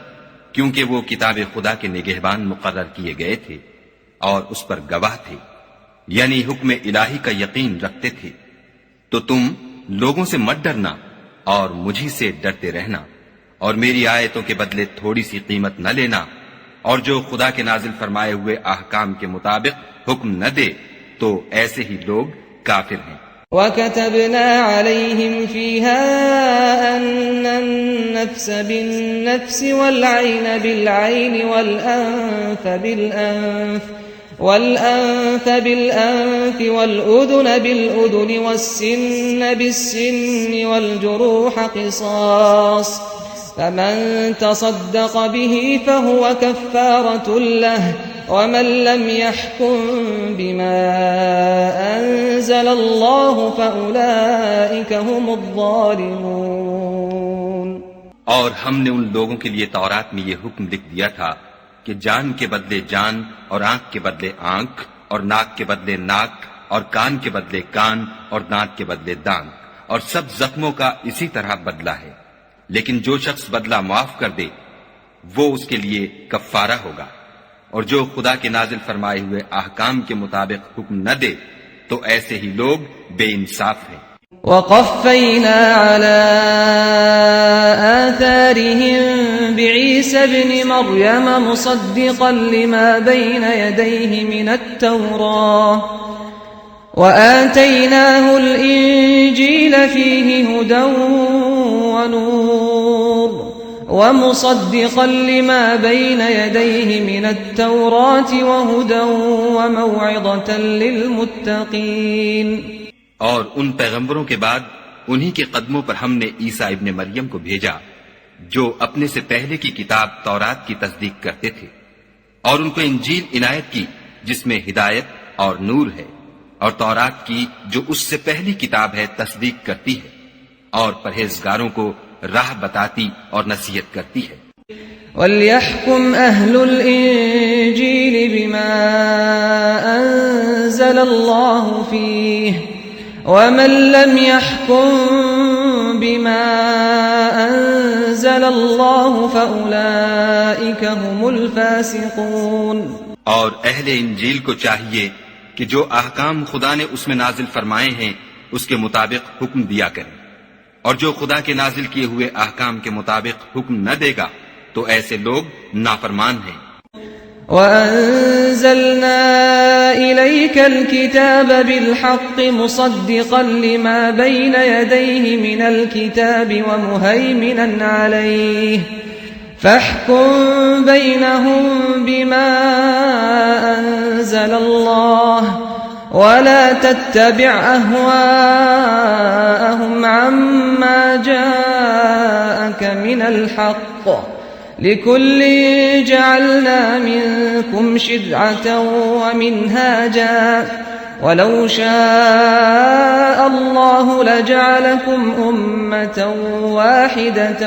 Speaker 3: کیونکہ وہ کتاب خدا کے نگہبان مقرر کیے گئے تھے اور اس پر گواہ تھے، یعنی حکم الہی کا یقین رکھتے تھے۔ تو تم لوگوں سے مت ڈرنا اور مجھی سے ڈرتے رہنا، اور میری آیتوں کے بدلے تھوڑی سی قیمت نہ لینا، اور جو خدا کے نازل فرمائے ہوئے احکام کے مطابق حکم نہ دے تو ایسے ہی لوگ کافر ہیں۔
Speaker 2: وَكَتَبْنَا عَلَيْهِمْ فِيهَا أَنَّ النَّفْسَ بِالنَّفْسِ وَالْعَيْنَ بِالْعَيْنِ وَالْأَنفَ بِالْأَنفِ وَالْأُذُنَ بِالْأُذُنِ وَالسِّنَّ بِالسِّنِّ وَالْجُرُوحَ قِصَاصٌ فَمَن تَصَدَّقَ بِهِ فَهُوَ كَفَّارَةٌ لَهُ ومن لم يحكم بما أنزل الله فأولئك هم الظالمون۔
Speaker 3: اور ہم نے ان لوگوں کے لیے تورات میں یہ حکم لکھ دیا تھا کہ جان کے بدلے جان، اور آنکھ کے بدلے آنکھ، اور ناک کے بدلے ناک، اور کان کے بدلے کان، اور دانت کے بدلے دانت، اور سب زخموں کا اسی طرح بدلہ ہے، لیکن جو شخص بدلہ معاف کر دے وہ اس کے لیے کفارہ ہوگا، اور جو خدا کے نازل فرمائے ہوئے احکام کے مطابق حکم نہ دے تو ایسے ہی لوگ بے انصاف ہیں۔
Speaker 2: وَقَفَّيْنَا عَلَىٰ آثَارِهِم بِعِيسَى ابْنِ مَرْيَمَ مُصَدِّقًا لِمَا بَيْنَ يَدَيْهِ مِنَ التَّوْرَاةِ وَآتَيْنَاهُ الْإِنجِيلَ فِيهِ هُدًى وَنُورٌ وَمُصَدِّقًا لِمَا بَيْنَ يَدَيْهِ مِنَ التَّوْرَاةِ وَهُدًى وَمَوْعِظَةً لِلْمُتَّقِينَ۔
Speaker 3: اور ان پیغمبروں کے بعد انہی کے قدموں پر ہم نے عیسیٰ ابن مریم کو بھیجا جو اپنے سے پہلے کی کتاب تورات کی تصدیق کرتے تھے، اور ان کو انجیل عنایت کی جس میں ہدایت اور نور ہے، اور تورات کی جو اس سے پہلی کتاب ہے تصدیق کرتی ہے، اور پرہیزگاروں کو راہ بتاتی اور نصیحت کرتی ہے۔
Speaker 2: وَلْيَحْكُمْ أَهْلُ الْإِنجِيلِ بِمَا أَنزَلَ اللَّهُ فِيهِ وَمَن لَّمْ يَحْكُم بِمَا أَنزَلَ اللَّهُ فَأُولَئِكَ هُمُ الْفَاسِقُونَ۔
Speaker 3: اور اہل انجیل کو چاہیے کہ جو احکام خدا نے اس میں نازل فرمائے ہیں اس کے مطابق حکم دیا کریں، اور جو خدا کے نازل کیے ہوئے احکام کے مطابق حکم نہ دے گا تو ایسے لوگ نافرمان ہیں۔
Speaker 2: وَأَنزَلْنَا إِلَيْكَ الْكِتَابَ بِالْحَقِّ مُصَدِّقًا لِمَا بَيْنَ يَدَيْهِ مِنَ الْكِتَابِ وَمُهَيْمِنًا عَلَيْهِ فَاحْكُم بَيْنَهُم بِمَا أَنزَلَ اللَّهُ وَلَا تَتَّبِعْ أَهْوَاءَهُمْ عَمَّا جَاءَكَ مِنَ الْحَقِّ لِكُلٍّ جَعَلْنَا مِنكُمْ شِرْعَةً وَمِنْهَاجًا وَلَوْ شَاءَ اللَّهُ لَجَعَلَكُمْ أُمَّةً وَاحِدَةً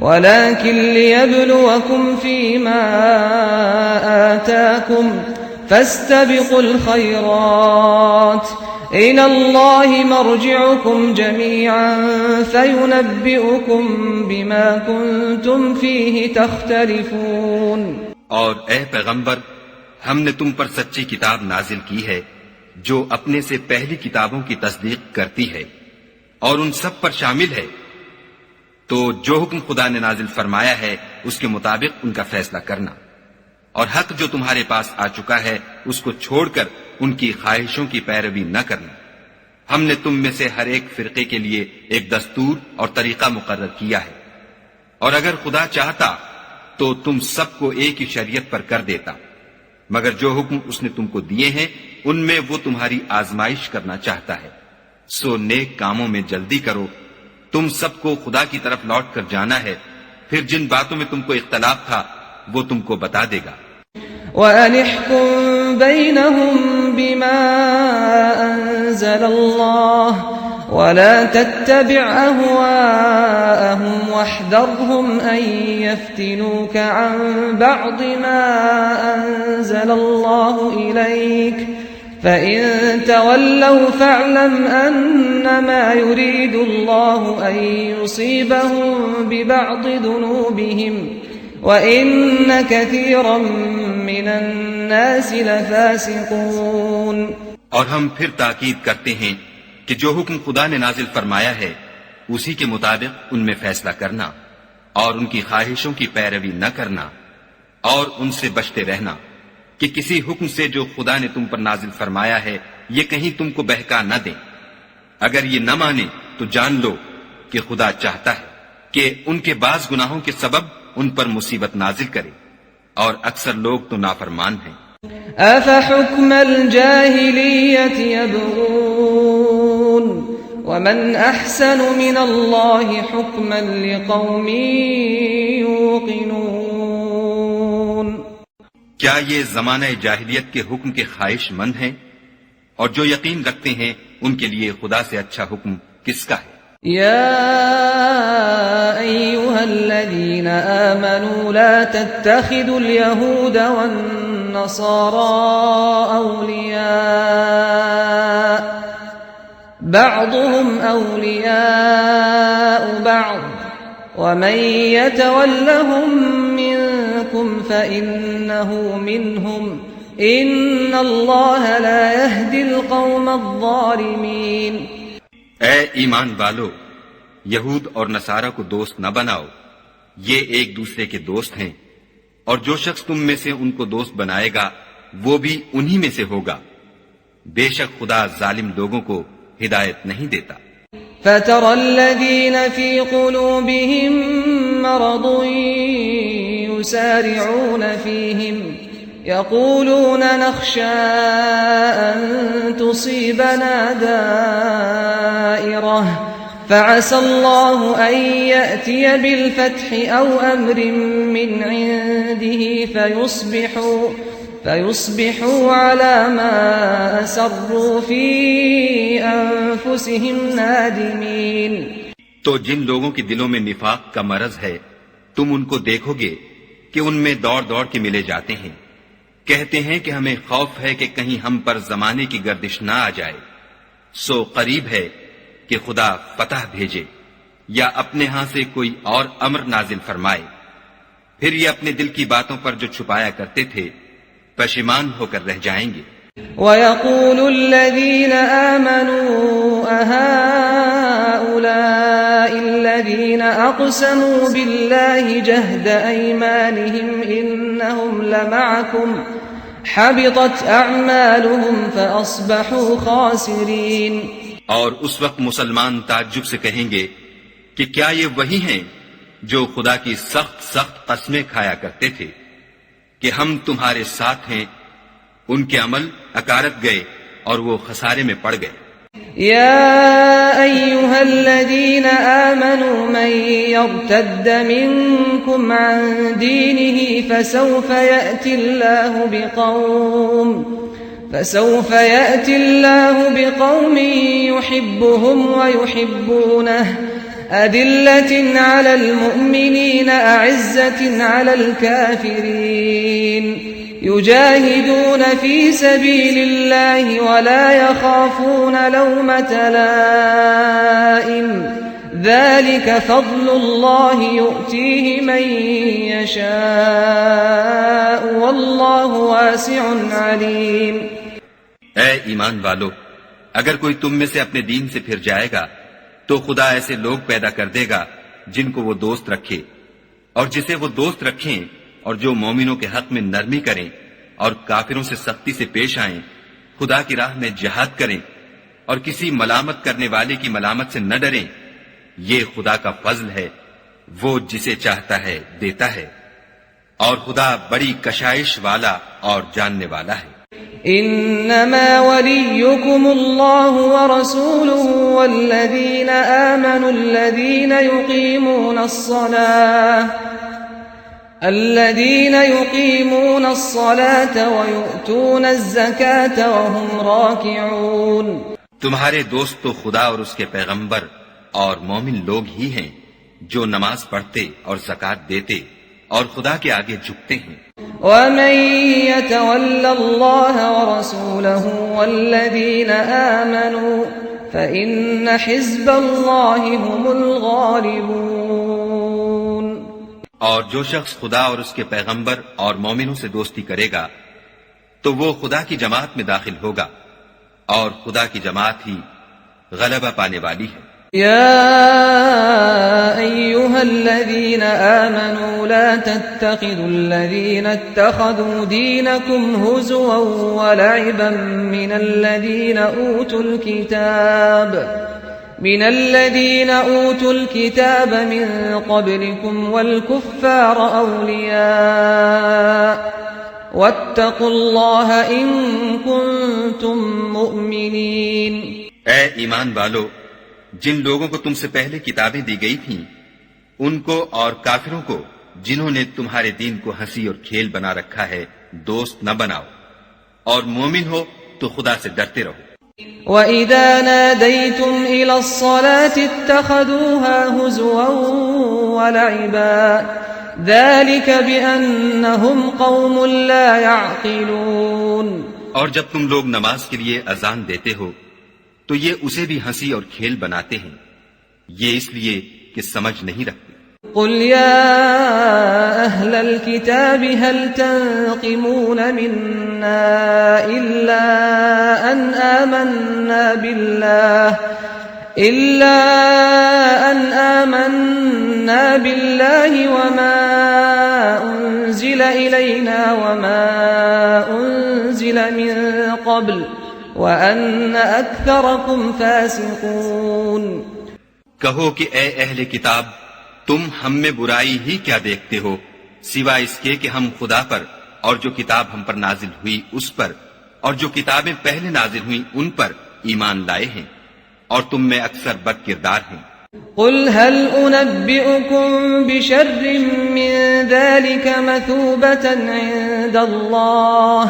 Speaker 2: وَلَكِنْ لِيَبْلُوَكُمْ فِيمَا آتَاكُمْ فَاسْتَبِقُوا الْخَيْرَاتِ إِلَى اللَّهِ مَرْجِعُكُمْ جَمِيعًا فَيُنَبِّئُكُم بِمَا كُنتُمْ فِيهِ تَخْتَلِفُونَ۔
Speaker 3: اور اے پیغمبر، ہم نے تم پر سچی کتاب نازل کی ہے جو اپنے سے پہلی کتابوں کی تصدیق کرتی ہے اور ان سب پر شامل ہے، تو جو حکم خدا نے نازل فرمایا ہے اس کے مطابق ان کا فیصلہ کرنا، اور حق جو تمہارے پاس آ چکا ہے اس کو چھوڑ کر ان کی خواہشوں کی پیروی نہ کرنا۔ ہم نے تم میں سے ہر ایک فرقے کے لیے ایک دستور اور طریقہ مقرر کیا ہے، اور اگر خدا چاہتا تو تم سب کو ایک ہی شریعت پر کر دیتا، مگر جو حکم اس نے تم کو دیے ہیں ان میں وہ تمہاری آزمائش کرنا چاہتا ہے، سو نیک کاموں میں جلدی کرو۔ تم سب کو خدا کی طرف لوٹ کر جانا ہے، پھر جن باتوں میں تم کو اختلاف تھا وہ تم کو بتا دے گا۔
Speaker 2: وَأَنِ احْكُم بَيْنَهُم بِمَا أَنزَلَ اللَّهُ وَلَا تَتَّبِعْ أَهْوَاءَهُمْ وَاحْذَرْهُمْ أَن يَفْتِنُوكَ عَن بَعْضِ مَا أَنزَلَ اللَّهُ إِلَيْكَ فَإِن تَوَلَّوْا فَاعْلَمْ أَنَّمَا يُرِيدُ اللَّهُ أَن يُصِيبَهُم بِبَعْضِ ذُنُوبِهِمْ وَإِنَّ كَثِيرًا مِّنَ النَّاسِ لَفَاسِقُونَ۔
Speaker 3: اور ہم پھر تاکید کرتے ہیں کہ جو حکم خدا نے نازل فرمایا ہے اسی کے مطابق ان میں فیصلہ کرنا، اور ان کی خواہشوں کی پیروی نہ کرنا، اور ان سے بچتے رہنا کہ کسی حکم سے جو خدا نے تم پر نازل فرمایا ہے یہ کہیں تم کو بہکا نہ دیں۔ اگر یہ نہ مانے تو جان لو کہ خدا چاہتا ہے کہ ان کے بعض گناہوں کے سبب ان پر مصیبت نازل کرے، اور اکثر لوگ تو نافرمان ہیں۔
Speaker 2: أَفَحُكْمَ الْجَاهِلِيَّةِ يَبْغُونَ وَمَنْ أَحْسَنُ مِنَ اللَّهِ حُكْمًا لِقَوْمٍ يُوقِنُونَ۔
Speaker 3: کیا یہ زمانہ جاہلیت کے حکم کے خواہش مند ہیں؟ اور جو یقین رکھتے ہیں ان کے لیے خدا سے اچھا حکم کس کا ہے؟
Speaker 2: يا أيها الذين آمنوا لا تتخذوا اليهود والنصارى أولياء بعضهم أولياء بعض ومن يتولهم منكم فإنه منهم إن الله لا يهدي القوم الظالمين۔
Speaker 3: اے ایمان والو، یہود اور نصارہ کو دوست نہ بناؤ، یہ ایک دوسرے کے دوست ہیں، اور جو شخص تم میں سے ان کو دوست بنائے گا وہ بھی انہی میں سے ہوگا، بے شک خدا ظالم لوگوں کو ہدایت نہیں دیتا۔
Speaker 2: فَتَرَى الَّذِينَ فِي قُلُوبِهِم مَّرَضٌ يُسَارِعُونَ فِيهِمْ يقولون نخشى أن تصيبنا دائرة فعسى الله أن يأتي بالفتح أو أمر من عنده فيصبحوا على ما أسروا في أنفسهم نادمين۔
Speaker 3: تو جن لوگوں کے دلوں میں نفاق کا مرض ہے تم ان کو دیکھو گے کہ ان میں دوڑ دوڑ کے ملے جاتے ہیں، کہتے ہیں کہ ہمیں خوف ہے کہ کہیں ہم پر زمانے کی گردش نہ آ جائے، سو قریب ہے کہ خدا فتح بھیجے یا اپنے ہاں سے کوئی اور امر نازل فرمائے، پھر یہ اپنے دل کی باتوں پر جو چھپایا کرتے تھے پشیمان ہو کر رہ جائیں گے۔
Speaker 2: وَيَقُولُ الَّذِينَ آمَنُوا أَهَؤُلَاءِ الَّذِينَ أَقْسَمُوا بِاللَّهِ جَهْدَ أَيْمَانِهِمْ إِنَّهُمْ لَمَعَكُمْ حَبِطَتْ أَعْمَالُهُمْ فَأَصْبَحُوا خَاسِرِينَ۔
Speaker 3: اور اس وقت مسلمان تعجب سے کہیں گے کہ کیا یہ وہی ہیں جو خدا کی سخت سخت قسمیں کھایا کرتے تھے کہ ہم تمہارے ساتھ ہیں، ان کے عمل اکارت گئے اور وہ خسارے میں پڑ گئے۔
Speaker 2: يا أيها الذين آمنوا من يرتد منكم عن دينه فسوف يأتي الله بقوم يحبهم ويحبونه أذلة على المؤمنين أعزة على الكافرين يجاهدون في سبيل الله ولا يخافون لومة لائم ذلك فضل الله يؤتيه من يشاء والله واسع عليم.
Speaker 3: اے ایمان والو، اگر کوئی تم میں سے اپنے دین سے پھر جائے گا تو خدا ایسے لوگ پیدا کر دے گا جن کو وہ دوست رکھے، اور جسے وہ دوست رکھیں، اور جو مومنوں کے حق میں نرمی کریں اور کافروں سے سختی سے پیش آئیں، خدا کی راہ میں جہاد کریں اور کسی ملامت کرنے والے کی ملامت سے نہ ڈریں. یہ خدا کا فضل ہے، وہ جسے چاہتا ہے دیتا ہے، اور خدا بڑی کشائش والا اور جاننے والا ہے.
Speaker 2: انما وليكم الله ورسوله والذين آمنوا الذين يقيمون الصلاة ويؤتون الزكاة وهم راكعون.
Speaker 3: تمہارے دوست تو خدا اور اس کے پیغمبر اور مومن لوگ ہی ہیں جو نماز پڑھتے اور زکوٰۃ دیتے اور خدا کے آگے جھکتے ہیں.
Speaker 2: ومن يتول الله ورسوله والذين آمنوا فإن حزب الله هم الغالبون.
Speaker 3: اور جو شخص خدا اور اس کے پیغمبر اور مومنوں سے دوستی کرے گا تو وہ خدا کی جماعت میں داخل ہوگا، اور خدا کی جماعت ہی غلبہ پانے والی ہے.
Speaker 2: يا أيها الذين آمنوا لا تتخذوا الذين اتخذوا دينكم هزوا ولعبا من الذين أوتوا الكتاب من قبلكم والكفار أولياء واتقوا الله إن كنتم مؤمنين.
Speaker 3: اے ایمان والو، جن لوگوں کو تم سے پہلے کتابیں دی گئی تھیں ان کو اور کافروں کو جنہوں نے تمہارے دین کو ہنسی اور کھیل بنا رکھا ہے دوست نہ بناؤ، اور مومن ہو تو خدا سے ڈرتے رہو.
Speaker 2: وَإِذَا نَادَيْتُمْ إِلَى الصَّلَاةِ اتَّخَذُوهَا هُزُوًا وَلَعِبًا ذَلِكَ بِأَنَّهُمْ قَوْمٌ لَا يَعْقِلُونَ.
Speaker 3: اور جب تم لوگ نماز کے لیے اذان دیتے ہو تو یہ اسے بھی ہنسی اور کھیل بناتے ہیں، یہ اس لیے کہ سمجھ نہیں رکھتے.
Speaker 2: قل يا أهل الكتاب هل تنقمون منا إلا أن آمنا بالله وما أنزل إلينا وما أنزل من قبل وَأَنَّ أَكْثَرَكُمْ فَاسِقُونَ.
Speaker 3: کہو کہ اے اہل کتاب، تم ہم میں برائی ہی کیا دیکھتے ہو سوائے اس کے کہ ہم خدا پر اور جو کتاب ہم پر نازل ہوئی اس پر اور جو کتابیں پہلے نازل ہوئی ان پر ایمان لائے ہیں، اور تم میں اکثر بد کردار ہیں.
Speaker 2: قل هل أنبئكم بشر من ذلك مثوبة عند الله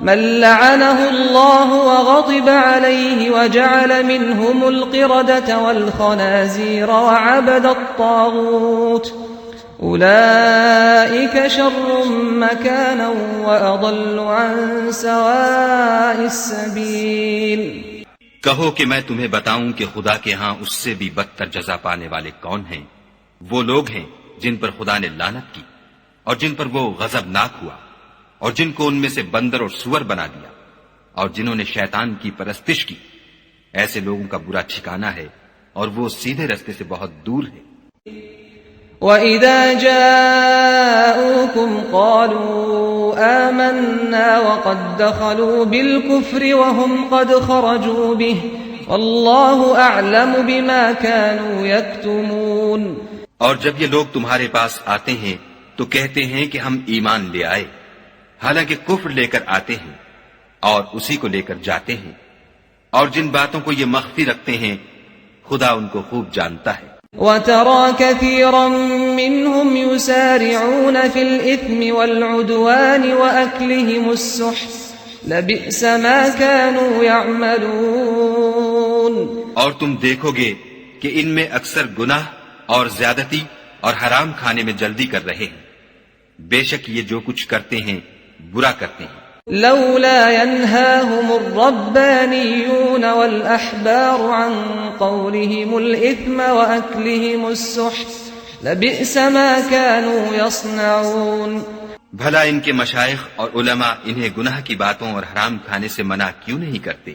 Speaker 2: من لعنه الله وغضب عليه وجعل منهم القردة والخنازير وعبد الطاغوت أولئك شر مكانا وأضل عن سواء السبيل.
Speaker 3: کہو کہ میں تمہیں بتاؤں کہ خدا کے ہاں اس سے بھی بدتر جزا پانے والے کون ہیں. وہ لوگ ہیں جن پر خدا نے لعنت کی اور جن پر وہ غضبناک ہوا، اور جن کو ان میں سے بندر اور سور بنا دیا، اور جنہوں نے شیطان کی پرستش کی. ایسے لوگوں کا برا ٹھکانہ ہے اور وہ سیدھے رستے سے بہت دور ہے.
Speaker 2: وَإِذَا جَاءُوكُمْ قَالُوا آمَنَّا وَقَدْ دَخَلُوا بِالْكُفْرِ وَهُمْ قَدْ خَرَجُوا بِهِ وَاللَّهُ أَعْلَمُ بِمَا كَانُوا يَكْتُمُونَ.
Speaker 3: اور جب یہ لوگ تمہارے پاس آتے ہیں تو کہتے ہیں کہ ہم ایمان لے آئے، حالانکہ کفر لے کر آتے ہیں اور اسی کو لے کر جاتے ہیں، اور جن باتوں کو یہ مخفی رکھتے ہیں خدا ان کو خوب جانتا ہے.
Speaker 2: وَتَرَى كَثِيرًا مِّنْهُمْ يُسَارِعُونَ فِي الْإِثْمِ وَالْعُدْوَانِ وَأَكْلِهِمُ السُّحْتَ لَبِئْسَ مَا كَانُوا يَعْمَلُونَ.
Speaker 3: اور تم دیکھو گے کہ ان میں اکثر گناہ اور زیادتی اور حرام کھانے میں جلدی کر رہے ہیں. بے شک یہ جو کچھ کرتے ہیں برا کرتے ہیں.
Speaker 2: لولا ينهاهم الربانيون والأحبار عن قولهم الإثم وأكلهم السحت لبئس ما كانوا يصنعون.
Speaker 3: بھلا ان کے مشائخ اور علماء انہیں گناہ کی باتوں اور حرام کھانے سے منع کیوں نہیں کرتے؟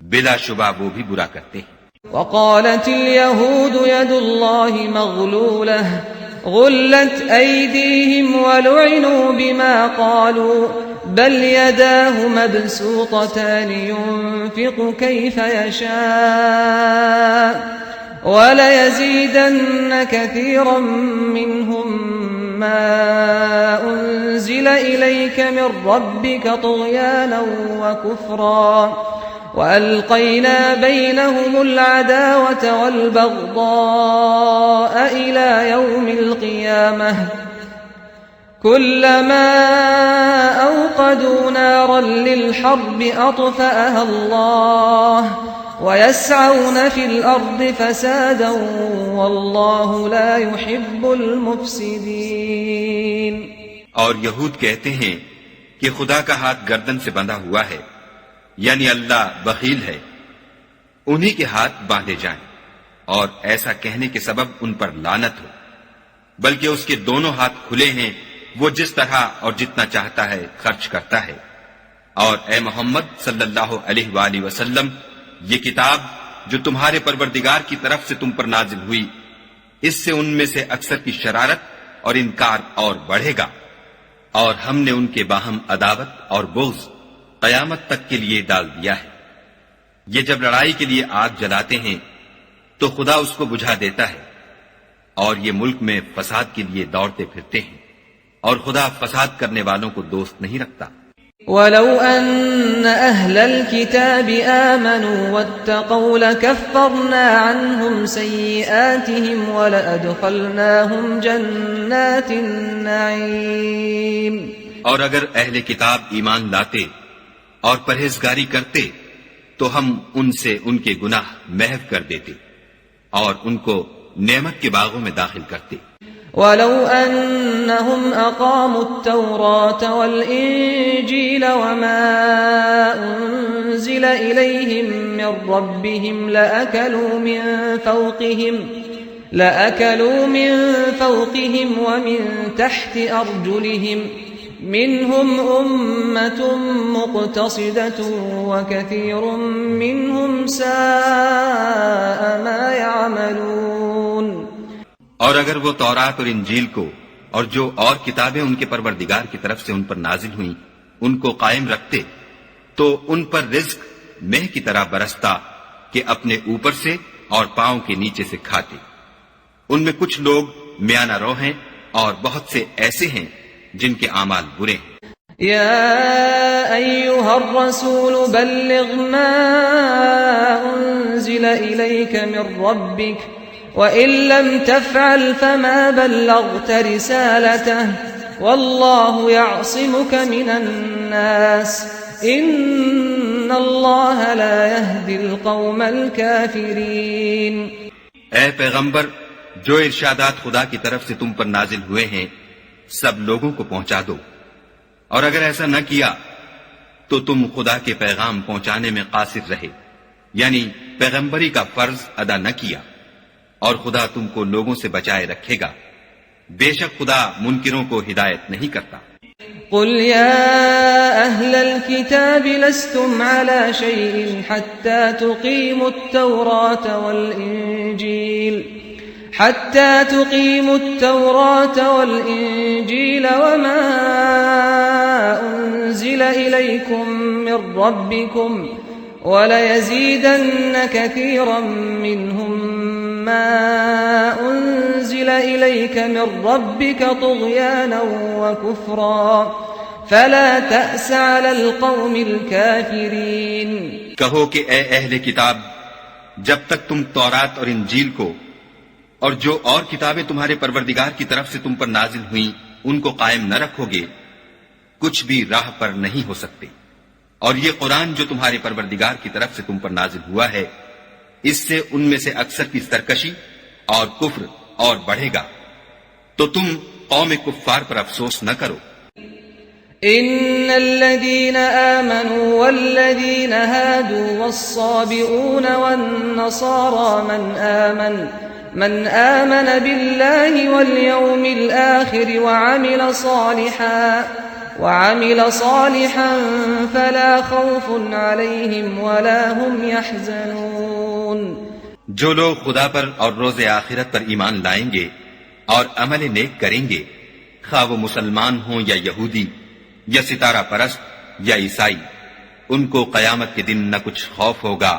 Speaker 3: بلا شبہ وہ بھی برا کرتے ہیں.
Speaker 2: وقالت اليهود يد الله مغلولة غلت أيديهم ولعنوا بما قالوا بل يداه مبسوطتان ينفق كيف يشاء وليزيدن كثيرا منهم ما أنزل إليك من ربك طغيانا وكفرا وألقينا بينهم العداوة والبغضاء إلى يوم القيامة كلما أوقدوا نارا للحرب أطفأها الله ويسعون في الأرض فسادا والله لا يحب المفسدين.
Speaker 3: اور یہود کہتے ہیں کہ خدا کا ہاتھ گردن سے بندھا ہوا ہے، یعنی اللہ بخیل ہے، انہی کے ہاتھ باندھے جائیں، اور ایسا کہنے کے سبب ان پر لعنت ہو، بلکہ اس کے دونوں ہاتھ کھلے ہیں، وہ جس طرح اور جتنا چاہتا ہے خرچ کرتا ہے. اور اے محمد صلی اللہ علیہ وآلہ وسلم، یہ کتاب جو تمہارے پروردگار کی طرف سے تم پر نازل ہوئی، اس سے ان میں سے اکثر کی شرارت اور انکار اور بڑھے گا، اور ہم نے ان کے باہم عداوت اور بغض قیامت تک کے لیے ڈال دیا ہے. یہ جب لڑائی کے لیے آگ جلاتے ہیں تو خدا اس کو بجھا دیتا ہے، اور یہ ملک میں فساد کے لیے دوڑتے پھرتے ہیں، اور خدا فساد کرنے والوں کو دوست نہیں رکھتا.
Speaker 2: ولو أن أهل الكتاب آمنوا واتقوا لكفرنا عنهم سيئاتهم ولأدخلناهم جنات النعيم.
Speaker 3: اور اگر اہل کتاب ایمان لاتے اور پرہیزگاری کرتے تو ہم ان سے ان کے گناہ محو کر دیتے اور ان کو نعمت کے باغوں میں داخل کرتے.
Speaker 2: ولو أنهم أقاموا التوراة والإنجيل وما أنزل إليهم من ربهم لأكلوا من فوقهم ومن تحت أرجلهم منهم أمة مقتصدة وكثير منهم ساء ما يعملون.
Speaker 3: اور اگر وہ تورات اور انجیل کو اور جو اور کتابیں ان کے پروردگار کی طرف سے ان پر نازل ہوئیں ان کو قائم رکھتے تو ان پر رزق مہ کی طرح برستا کہ اپنے اوپر سے اور پاؤں کے نیچے سے کھاتے. ان میں کچھ لوگ میانہ رو ہیں اور بہت سے ایسے ہیں جن کے اعمال برے ہیں.
Speaker 2: يا أيها الرسول بلغ ما أنزل إليك من ربك وَإِن لَّمْ تَفْعَلْ فَمَا بَلَّغْتَ رِسَالَتَهُ وَاللَّهُ يَعْصِمُكَ مِنَ النَّاسِ إِنَّ اللَّهَ لَا يَهْدِي الْقَوْمَ الْكَافِرِينَ.
Speaker 3: اے پیغمبر، جو ارشادات خدا کی طرف سے تم پر نازل ہوئے ہیں سب لوگوں کو پہنچا دو، اور اگر ایسا نہ کیا تو تم خدا کے پیغام پہنچانے میں قاصر رہے، یعنی پیغمبری کا فرض ادا نہ کیا، اور خدا تم کو لوگوں سے بچائے رکھے گا. بے شک خدا منکروں کو ہدایت نہیں کرتا.
Speaker 2: قل يا أهل الكتاب لستم على شيء حتى تقيموا التوراة والإنجيل وما أنزل إليكم من ربكم وليزيدن كثيرا منهم ما أنزل إليك من ربك طغيانا وكفرا فلا تأس على القوم الكافرين.
Speaker 3: کہو کہ اے اہل کتاب، جب تک تم تورات اور انجیل کو اور جو اور کتابیں تمہارے پروردگار کی طرف سے تم پر نازل ہوئیں ان کو قائم نہ رکھو گے، کچھ بھی راہ پر نہیں ہو سکتے. اور یہ قرآن جو تمہارے پروردگار کی طرف سے تم پر نازل ہوا ہے، اس سے ان میں سے اکثر کی سرکشی اور کفر اور بڑھے گا، تو تم قوم کفار پر افسوس نہ کرو.
Speaker 2: إن الذين آمنوا والذين هادوا والصابئون والنصارى من آمن بالله واليوم الآخر وعمل صالحا فلا خوف عليهم ولا هم يحزنون.
Speaker 3: جو لوگ خدا پر اور روز آخرت پر ایمان لائیں گے اور عمل نیک کریں گے، خواہ وہ مسلمان ہوں یا یہودی یا ستارہ پرست یا عیسائی، ان کو قیامت کے دن نہ کچھ خوف ہوگا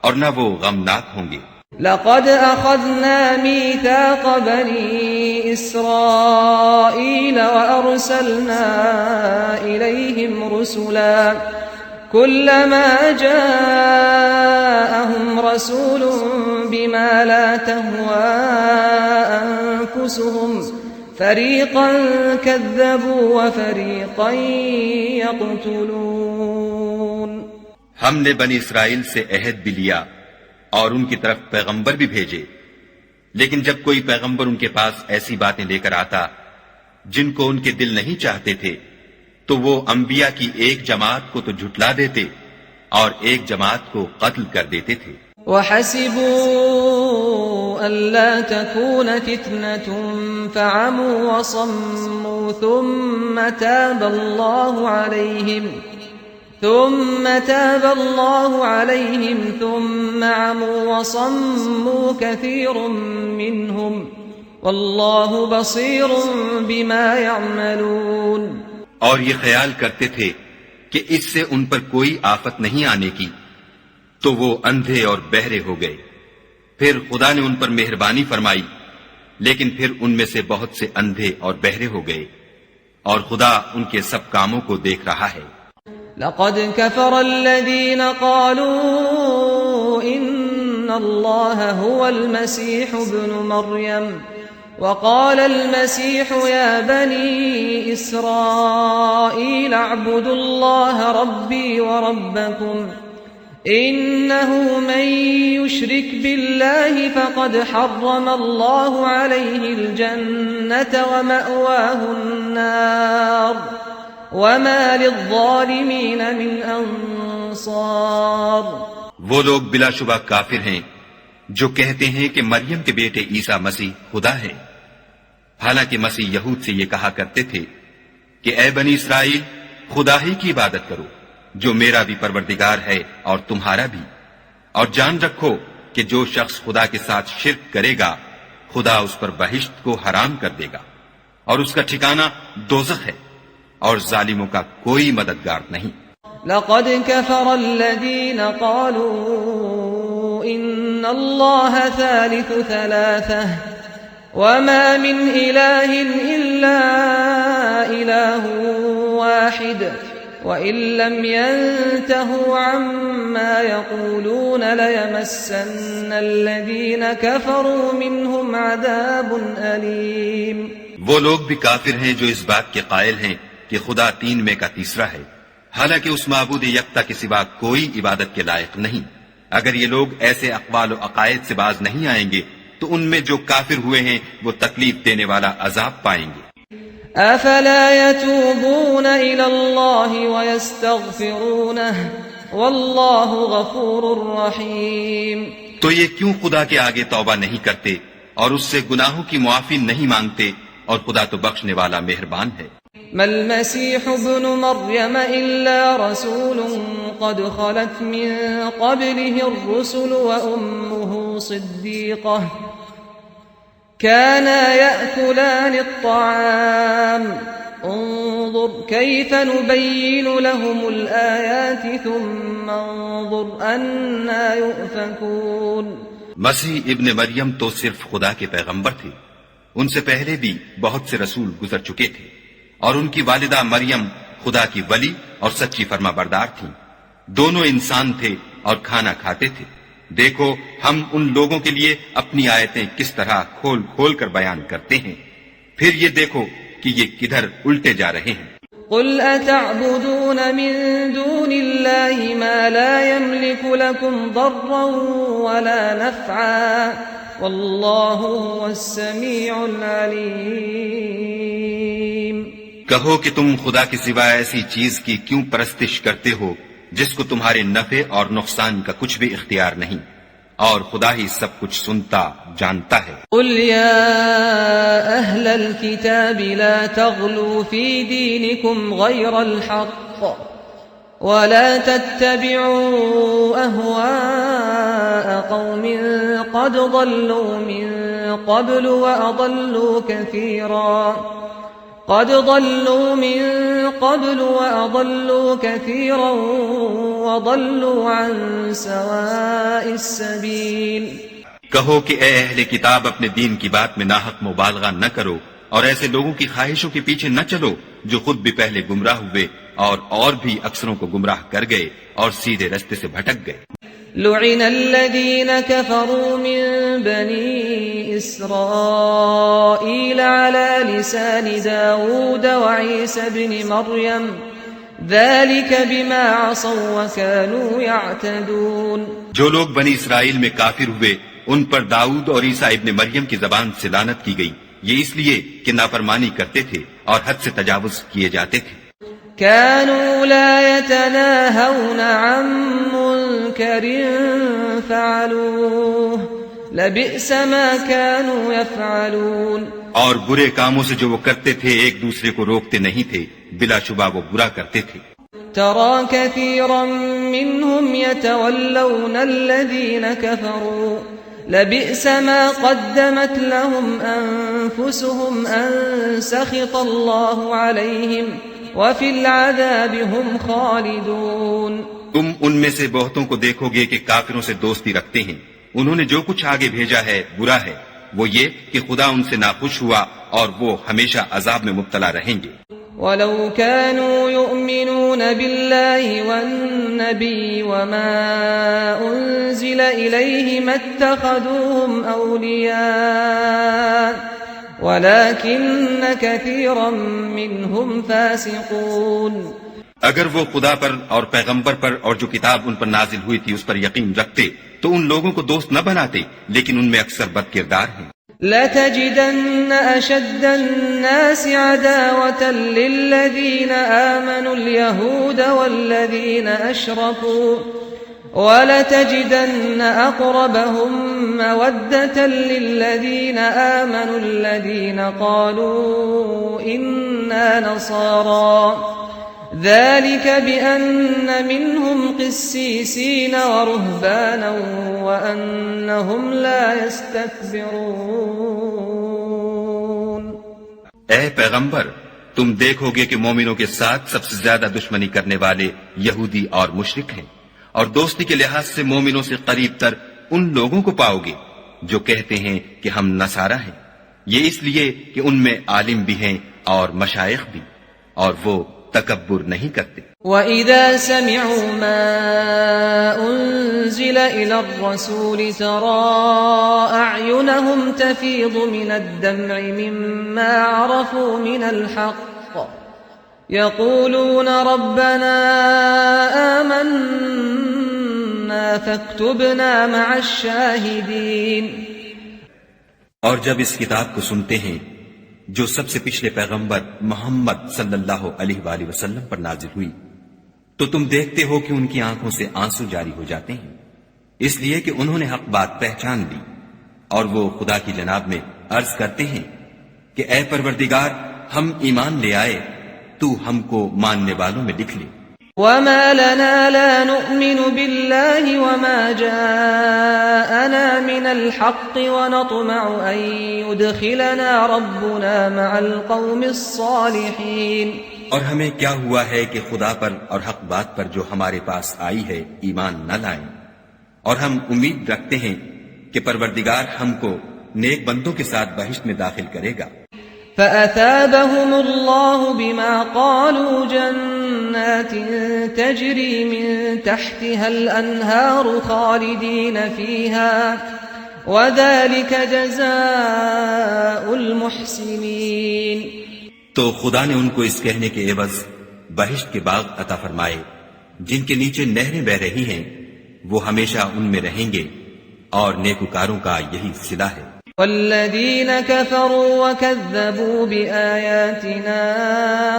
Speaker 3: اور نہ وہ غمناک ہوں گے.
Speaker 2: لقد أخذنا ميثاق بني إسرائيل وأرسلنا إليهم رسلا كلما جاءهم رسول بما لا تهوى أنفسهم فريقا كذبوا وفريقا يقتلون.
Speaker 3: ہم نے بنی اسرائیل سے عہد بھی لیا اور ان کی طرف پیغمبر بھی بھیجے، لیکن جب کوئی پیغمبر ان کے پاس ایسی باتیں لے کر آتا جن کو ان کے دل نہیں چاہتے تھے تو وہ انبیاء کی ایک جماعت کو تو جھٹلا دیتے اور ایک جماعت کو قتل کر دیتے تھے.
Speaker 2: وحسبوا ألا تكون فتنة فعموا وصموا ثم تاب الله عليهم ثم عموا وصموا كثير منهم والله بصير بما يعملون.
Speaker 3: اور یہ خیال کرتے تھے کہ اس سے ان پر کوئی آفت نہیں آنے کی، تو وہ اندھے اور بہرے ہو گئے. پھر خدا نے ان پر مہربانی فرمائی، لیکن پھر ان میں سے بہت سے اندھے اور بہرے ہو گئے، اور خدا ان کے سب کاموں کو دیکھ رہا ہے.
Speaker 2: لقد كفر الذين قالوا إن الله هو المسيح ابن مريم وقال المسيح يا بني إسرائيل اعبدوا الله ربي وربكم إنه من يشرك بالله فقد حرم الله عليه الجنة ومأواه النار وما للظالمين من انصار.
Speaker 3: وہ لوگ بلا شبہ کافر ہیں جو کہتے ہیں کہ مریم کے بیٹے عیسیٰ مسیح خدا ہے، حالانکہ مسیح یہود سے یہ کہا کرتے تھے کہ اے بنی اسرائیل، خدا ہی کی عبادت کرو جو میرا بھی پروردگار ہے اور تمہارا بھی، اور جان رکھو کہ جو شخص خدا کے ساتھ شرک کرے گا خدا اس پر بہشت کو حرام کر دے گا اور اس کا ٹھکانہ دوزخ ہے، اور ظالموں کا کوئی مددگار نہیں.
Speaker 2: لقد كفر الذين قالوا إن الله ثالث ثلاثة وما من إله إلا إله واحد وإن لم ينتهوا عما يقولون ليمسن الذين كفروا منهم عذاب أليم.
Speaker 3: وہ لوگ بھی کافر ہیں جو اس بات کے قائل ہیں کہ خدا تین میں کا تیسرا ہے، حالانکہ اس معبود یکتا کے سوا کوئی عبادت کے لائق نہیں. اگر یہ لوگ ایسے اقوال و عقائد سے باز نہیں آئیں گے تو ان میں جو کافر ہوئے ہیں وہ تکلیف دینے والا عذاب پائیں گے.
Speaker 2: افلا يتوبون الى الله ويستغفرونه والله غفور رحيم.
Speaker 3: تو یہ کیوں خدا کے آگے توبہ نہیں کرتے اور اس سے گناہوں کی معافی نہیں مانگتے، اور خدا تو بخشنے والا مہربان ہے.
Speaker 2: ما المسيح ابن مريم إلا رسول قد خلت من قبله الرسل وأمه صديقة كانا يأكلان الطعام انظر كيف نبين لهم الآيات ثم انظر أنا يؤفكون.
Speaker 3: مسیح ابن مریم تو صرف خدا کے پیغمبر تھے، ان سے پہلے بھی بہت سے رسول گزر چکے تھے، اور ان کی والدہ مریم خدا کی ولی اور سچی فرما بردار تھیں. دونوں انسان تھے اور کھانا کھاتے تھے. دیکھو ہم ان لوگوں کے لیے اپنی آیتیں کس طرح کھول کھول کر بیان کرتے ہیں، پھر یہ دیکھو کہ یہ کدھر الٹے جا رہے ہیں.
Speaker 2: قل اتعبدون من دون الله ما لا يملك لكم ضرا ولا نفعا والله هو السميع العليم.
Speaker 3: کہو کہ تم خدا کے سوا ایسی چیز کی کیوں پرستش کرتے ہو جس کو تمہارے نفع اور نقصان کا کچھ بھی اختیار نہیں، اور خدا ہی سب کچھ سنتا جانتا ہے۔
Speaker 2: قل يا أهل الكتاب لا تغلوا في دينكم غير الحق ولا تتبعوا أهواء قوم قد ضلوا من قبل وأضلوا كثيرا وضلوا عن سواء السبيل۔
Speaker 3: کہو کہ اے اہل کتاب اپنے دین کی بات میں ناحق مبالغہ نہ کرو، اور ایسے لوگوں کی خواہشوں کے پیچھے نہ چلو جو خود بھی پہلے گمراہ ہوئے اور بھی اکثروں کو گمراہ کر گئے اور سیدھے رستے سے بھٹک گئے۔
Speaker 2: لعن الذين كفروا من بني إسرائيل على لسان داود وعيسى بن مريم ذلك بما عصوا وكانوا يعتدون۔
Speaker 3: جو لوگ بنی اسرائیل میں کافر ہوئے ان پر داؤد اور عیسیٰ ابن مریم کی زبان سے لعنت کی گئی، یہ اس لیے کہ نافرمانی کرتے تھے اور حد سے تجاوز کیے جاتے تھے۔
Speaker 2: كانوا لا يتناهون عن منكر فعلوه لبئس ما كانوا يفعلون۔
Speaker 3: اور برے کاموں سے جو وہ کرتے تھے ایک دوسرے کو روکتے نہیں تھے، بلا شبہ وہ برا کرتے تھے۔
Speaker 2: ترى كثيرا منهم يتولون الذين كفروا لبئس ما قدمت لهم أنفسهم أن سخط الله عليهم وفي العذاب هم خالدون۔
Speaker 3: تم ان میں سے بہتوں کو دیکھو گے کہ کافروں سے دوستی رکھتے ہیں، انہوں نے جو کچھ آگے بھیجا ہے برا ہے، وہ یہ کہ خدا ان سے ناخوش ہوا اور وہ ہمیشہ عذاب میں مبتلا رہیں گے۔
Speaker 2: وَلَوْ كَانُوا يُؤْمِنُونَ بِاللَّهِ وَالنَّبِيِّ وَمَا أُنزِلَ إِلَيْهِ مَا اتَّخَذُوهُمْ أَوْلِيَاءَ وَلَكِنَّ كَثِيرًا مِّنْهُمْ فَاسِقُونَ۔
Speaker 3: اگر وہ خدا پر اور پیغمبر پر اور جو کتاب ان پر نازل ہوئی تھی اس پر یقین رکھتے تو ان لوگوں کو دوست نہ بناتے، لیکن ان میں اکثر بد کردار ہیں۔
Speaker 2: لَتَجِدَنَّ أَشَدَّ النَّاسِ عَدَاوَةً لِلَّذِينَ آمَنُوا الْيَهُودَ وَالَّذِينَ أَشْرَكُوا وَلَتَجِدَنَّ أَقْرَبَهُم مَّوَدَّةً لِلَّذِينَ آمَنُوا الَّذِينَ قَالُوا إِنَّا نَصَارَىٰ ذَلِكَ بِأَنَّ مِنْهُمْ قِسِّيسِينَ وَرُهْبَانًا وَأَنَّهُمْ لَا يَسْتَكْبِرُونَ۔
Speaker 3: اے پیغمبر، تم دیکھو گے کہ مومنوں کے ساتھ سب سے زیادہ دشمنی کرنے والے یہودی اور مشرک ہیں، اور دوستی کے لحاظ سے مومنوں سے قریب تر ان لوگوں کو پاؤ گے جو کہتے ہیں کہ ہم نصارہ ہیں، یہ اس لیے کہ ان میں عالم بھی ہیں اور مشائخ بھی، اور وہ تکبر نہیں کرتے۔
Speaker 2: وَإِذَا سَمِعُوا مَا أُنزِلَ إِلَى الرَّسُولِ تَرَىٰ أَعْيُنَهُمْ تَفِيضُ مِنَ الدَّمْعِ مِمَّا عَرَفُوا مِنَ الْحَقِّ يَقُولُونَ رَبَّنَا آمَنَّا فَاكْتُبْنَا مَعَ الشَّاهِدِينَ۔
Speaker 3: اور جب اس کتاب کو سنتے ہیں جو سب سے پچھلے پیغمبر محمد صلی اللہ علیہ وآلہ وسلم پر نازل ہوئی، تو تم دیکھتے ہو کہ ان کی آنکھوں سے آنسو جاری ہو جاتے ہیں، اس لیے کہ انہوں نے حق بات پہچان لی، اور وہ خدا کی جناب میں عرض کرتے ہیں کہ اے پروردگار، ہم ایمان لے آئے، تو ہم کو ماننے والوں میں لکھ لے۔
Speaker 2: وَمَا لَنَا لَا نُؤْمِنُ بِاللَّهِ وَمَا جَاءَنَا مِنَ الْحَقِّ وَنَطْمَعُ أَن يُدْخِلَنَا رَبُّنَا مَعَ الْقَوْمِ الصَّالِحِينَ۔
Speaker 3: اور ہمیں کیا ہوا ہے کہ خدا پر اور حق بات پر جو ہمارے پاس آئی ہے ایمان نہ لائیں، اور ہم امید رکھتے ہیں کہ پروردگار ہم کو نیک بندوں کے ساتھ بہشت میں داخل کرے گا۔
Speaker 2: فَأَثَابَهُمُ اللَّهُ بِمَا قَالُوا جَنَّاتٍ تَجْرِي مِن تَحْتِهَا الْأَنْهَارُ خَالِدِينَ فِيهَا وَذَلِكَ جَزَاءُ الْمُحْسِنِينَ۔
Speaker 3: تو خدا نے ان کو اس کہنے کے عوض بہشت کے باغ عطا فرمائے جن کے نیچے نہریں بہ رہی ہیں، وہ ہمیشہ ان میں رہیں گے، اور نیکوکاروں کا یہی صلہ ہے۔
Speaker 2: والذين كفروا وكذبوا بآياتنا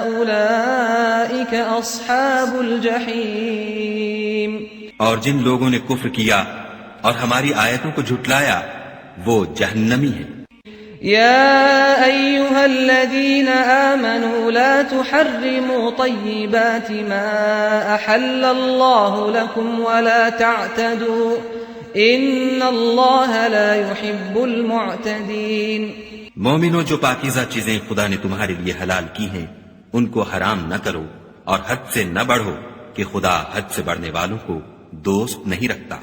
Speaker 2: أولئك أصحاب الجحيم.
Speaker 3: اور جن لوگوں نے کفر کیا اور ہماری آیتوں کو جھٹلایا وہ جہنمی ہیں.
Speaker 2: يا أيها الذين آمنوا لا تحرموا طيبات ما أحل الله لكم ولا تعتدوا إن الله لا يحب المعتدين.
Speaker 3: مومنوں، جو پاکیزہ چیزیں خدا نے تمہارے لیے حلال کی ہیں ان کو حرام نہ کرو اور حد سے نہ بڑھو کہ خدا حد سے بڑھنے والوں کو دوست نہیں رکھتا.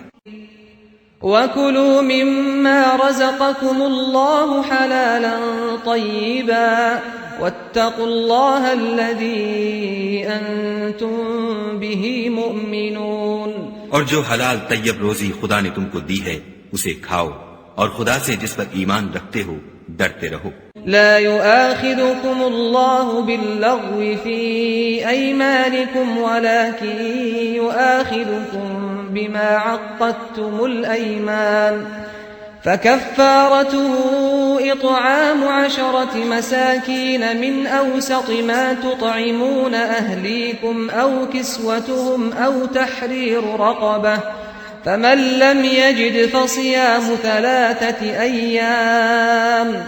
Speaker 2: وَكُلُوا مِمَّا رَزَقَكُمُ اللَّهُ حَلَالًا طَيِّبًا وَاتَّقُوا اللَّهَ الَّذِي أَنْتُمْ بِهِ مُؤْمِنُونَ.
Speaker 3: اور جو حلال طیب روزی خدا نے تم کو دی ہے اسے کھاؤ اور خدا سے جس پر ایمان رکھتے ہو ڈرتے رہو.
Speaker 2: لا يؤاخذكم الله باللغو في أيمانكم ولكن يؤاخذكم بما عقدتم الأيمان فكفارته إطعام 10 مساكين من أوسط ما تطعمون أهليكم أو كسوتهم أو تحرير رقبة فمن لم يجد فصيام 3 أيام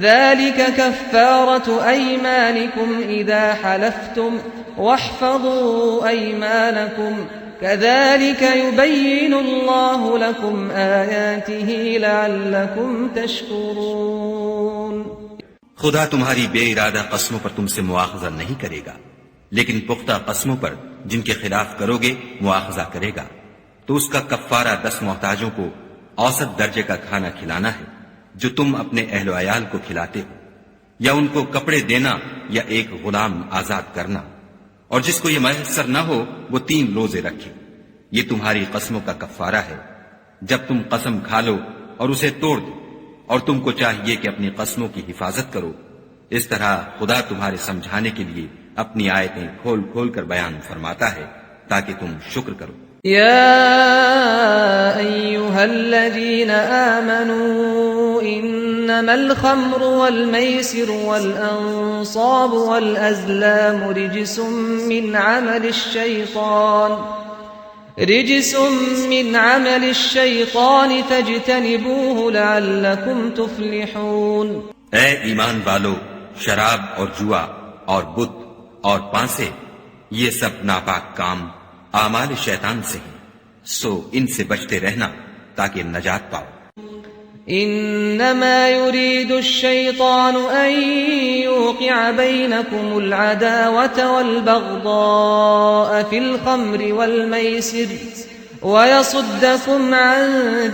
Speaker 2: ذلك كفارة أيمانكم إذا حلفتم واحفظوا أيمانكم كذلك يبين الله لكم آياته لعلكم تشكرون.
Speaker 3: خدا تمہاری بے ارادہ قسموں پر تم سے مواخذہ نہیں کرے گا، لیکن پختہ قسموں پر جن کے خلاف کرو گے مواخذہ کرے گا. تو اس کا کفارہ 10 محتاجوں کو اوسط درجے کا کھانا کھلانا ہے جو تم اپنے اہل و عیال کو کھلاتے ہو، یا ان کو کپڑے دینا یا ایک غلام آزاد کرنا. اور جس کو یہ میسر نہ ہو وہ 3 روزے رکھے. یہ تمہاری قسموں کا کفارہ ہے جب تم قسم کھا لو اور اسے توڑ دو، اور تم کو چاہیے کہ اپنی قسموں کی حفاظت کرو. اس طرح خدا تمہارے سمجھانے کے لیے اپنی آیتیں کھول کھول کر بیان فرماتا ہے تاکہ تم شکر کرو.
Speaker 2: يا أيها الذين آمنوا إنما الخمر والميسر والأنصاب والأزلام رجس من عمل الشيطان فاجتنبوه لعلكم تفلحون.
Speaker 3: اے ایمان والو، شراب اور جوا اور بت اور پانسے یہ سب ناپاک کام اعمال شیطان سے ہیں، سو ان سے بچتے رہنا تاکہ نجات پاؤ.
Speaker 2: انما يريد الشيطان ان يوقع بينكم العداوة والبغضاء في الخمر والميسر ويصدكم عن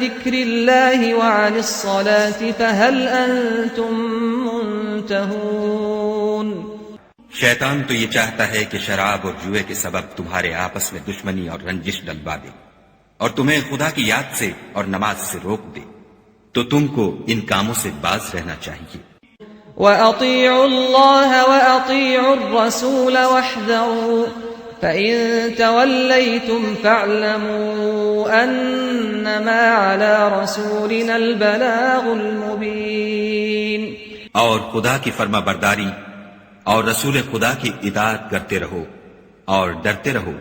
Speaker 2: ذكر الله وعن الصلاة فهل انتم منتهون.
Speaker 3: شیطان تو یہ چاہتا ہے کہ شراب اور جوئے کے سبب تمہارے آپس میں دشمنی اور رنجش ڈلوا دے اور تمہیں خدا کی یاد سے اور نماز سے روک دے، تو تم کو ان کاموں سے باز رہنا چاہیے.
Speaker 2: وَأَطِيعُوا اللَّهَ وَأَطِيعُوا الرَّسُولَ وَاحْذَرُوا فَإِن تَوَلَّيْتُمْ فَاعْلَمُوا أَنَّمَا عَلَى رَسُولِنَا الْبَلَاغُ الْمُبِينُ.
Speaker 3: اور خدا کی فرما برداری اور رسول خدا کی اطاعت کرتے رہو اور ڈرتے رہو.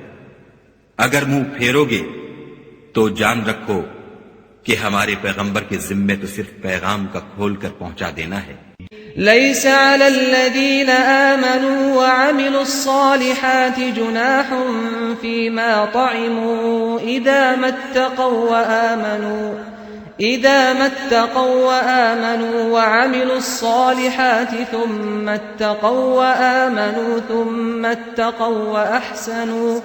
Speaker 3: اگر منہ پھیرو گے تو جان رکھو کہ ہمارے پیغمبر کے ذمے تو صرف پیغام کا کھول کر پہنچا دینا ہے.
Speaker 2: ليس على الذين آمنوا وعملوا الصالحات جناح فيما طعموا إذا ما اتقوا وآمنوا وعملوا الصالحات ثم اتقوا وآمنوا ثم اتقوا وأحسنوا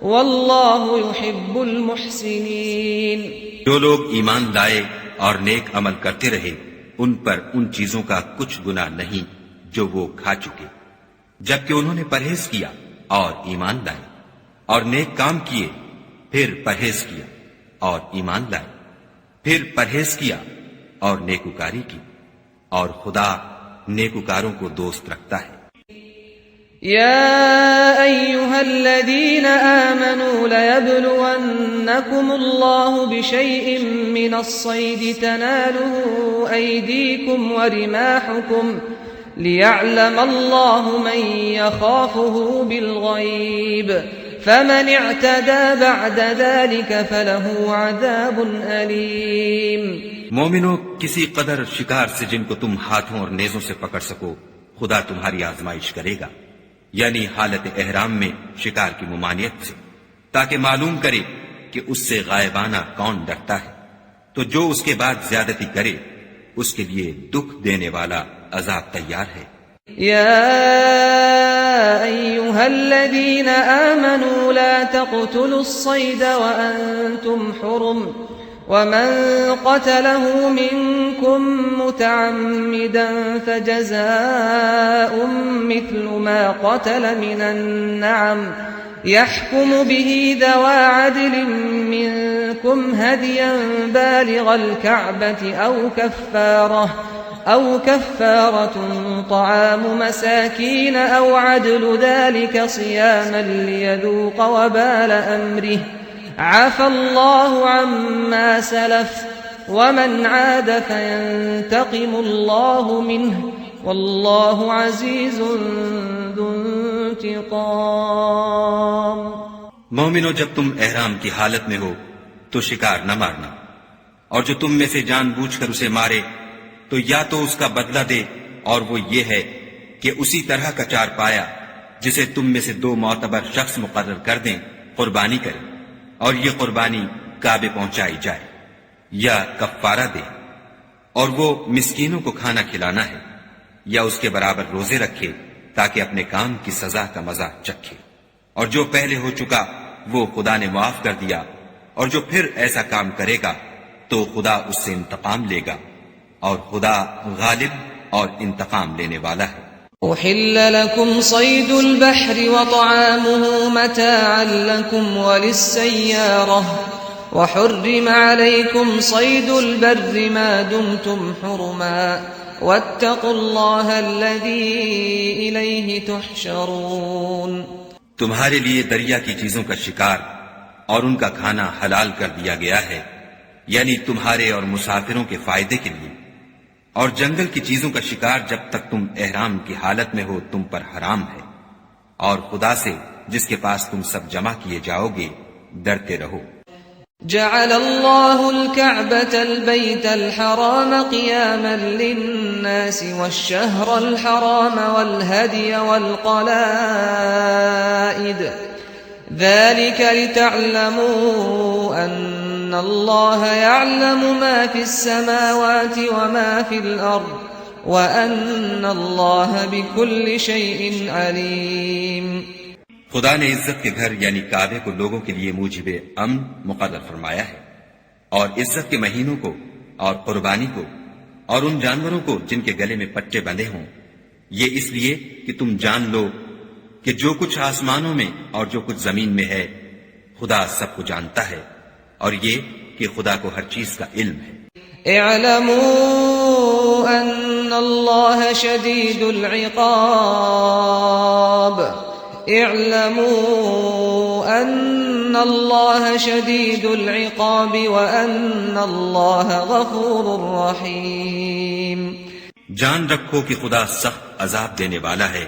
Speaker 2: والله يحب المحسنين.
Speaker 3: جو لوگ ایمان لائے اور نیک عمل کرتے رہے ان پر ان چیزوں کا کچھ گناہ نہیں جو وہ کھا چکے، جبکہ انہوں نے پرہیز کیا اور ایمان لائے، اور نیک کام کیے، پھر پرہیز کیا اور ایمان لائے، پھر پرہیز کیا اور نیکوکاری کی، اور خدا نیکوکاروں کو دوست رکھتا ہے.
Speaker 2: يا أيها الذين آمنوا ليبلونكم الله بشيء من الصيد تناله أيديكم ورماحكم ليعلم الله من يخافه بالغيب فمن اعتدى بعد ذلك فله عذاب أليم.
Speaker 3: مومنو، کسی قدر شکار سے جن کو تم ہاتھوں اور نیزوں سے پکڑ سکو خدا تمہاری آزمائش کرے گا، یعنی حالت احرام میں شکار کی ممانعت سے، تاکہ معلوم کرے کہ اس سے غائبانہ کون ڈرتا ہے، تو جو اس کے بعد زیادتی کرے اس کے لیے دکھ دینے والا عذاب تیار ہے.
Speaker 2: يا أيها الذين آمنوا لا تقتلوا الصيد وأنتم حرم ومن قتله منكم متعمدا فجزاء مثل ما قتل من النعم يحكم به ذوى عدل منكم هديا بالغ الكعبة أو كفارة طعام مساكين أو عدل ذلك صياما ليذوق وبال أمره عفى الله عما سلف ومن عاد فينتقم الله منه والله عزيز ذو انتقام.
Speaker 3: مومنو، جب تم احرام کی حالت میں ہو تو شکار نہ مارنا، اور جو تم میں سے جان بوجھ کر اسے مارے تو یا تو اس کا بدلہ دے، اور وہ یہ ہے کہ اسی طرح کا چار پایا جسے تم میں سے 2 معتبر شخص مقرر کر دیں قربانی کرے، اور یہ قربانی کعبے پہنچائی جائے، یا کفارہ دے، اور وہ مسکینوں کو کھانا کھلانا ہے، یا اس کے برابر روزے رکھے تاکہ اپنے کام کی سزا کا مزہ چکھے. اور جو پہلے ہو چکا وہ خدا نے معاف کر دیا، اور جو پھر ایسا کام کرے گا تو خدا اس سے انتقام لے گا، اور خدا غالب اور انتقام لینے والا ہے.
Speaker 2: أحل لكم صيد البحر وطعامه متاعا لكم وللسيارة وحرم عليكم صيد البر ما دمتم حرما واتقوا الله الذي إليه تحشرون.
Speaker 3: تمہارے لیے دریا کی چیزوں کا شکار اور ان کا کھانا حلال کر دیا گیا ہے، یعنی تمہارے اور مسافروں کے فائدے کے لیے، اور جنگل کی چیزوں کا شکار جب تک تم احرام کی حالت میں ہو تم پر حرام ہے، اور خدا سے جس کے پاس تم سب جمع کیے جاؤ گے ڈرتے رہو.
Speaker 2: جعل الله الكعبة البيت الحرام قياما للناس والشهر الحرام والهدي والقلائد ذلك لتعلموا أن الله يعلم ما في السماوات وما في الأرض وأن الله بكل شيء عليم.
Speaker 3: خدا نے عزت کے گھر یعنی کعبے کو لوگوں کے لیے موجب امن مقرر فرمایا ہے، اور عزت کے مہینوں کو اور قربانی کو اور ان جانوروں کو جن کے گلے میں پٹے بندھے ہوں، یہ اس لیے کہ تم جان لو کہ جو کچھ آسمانوں میں اور جو کچھ زمین میں ہے خدا سب کو جانتا ہے، اور یہ کہ خدا کو ہر چیز کا علم ہے.
Speaker 2: اعلموا ان اللہ شدید العقاب اعلموا ان اللہ شدید العقاب وان اللہ غفور رحیم.
Speaker 3: جان رکھو کہ خدا سخت عذاب دینے والا ہے،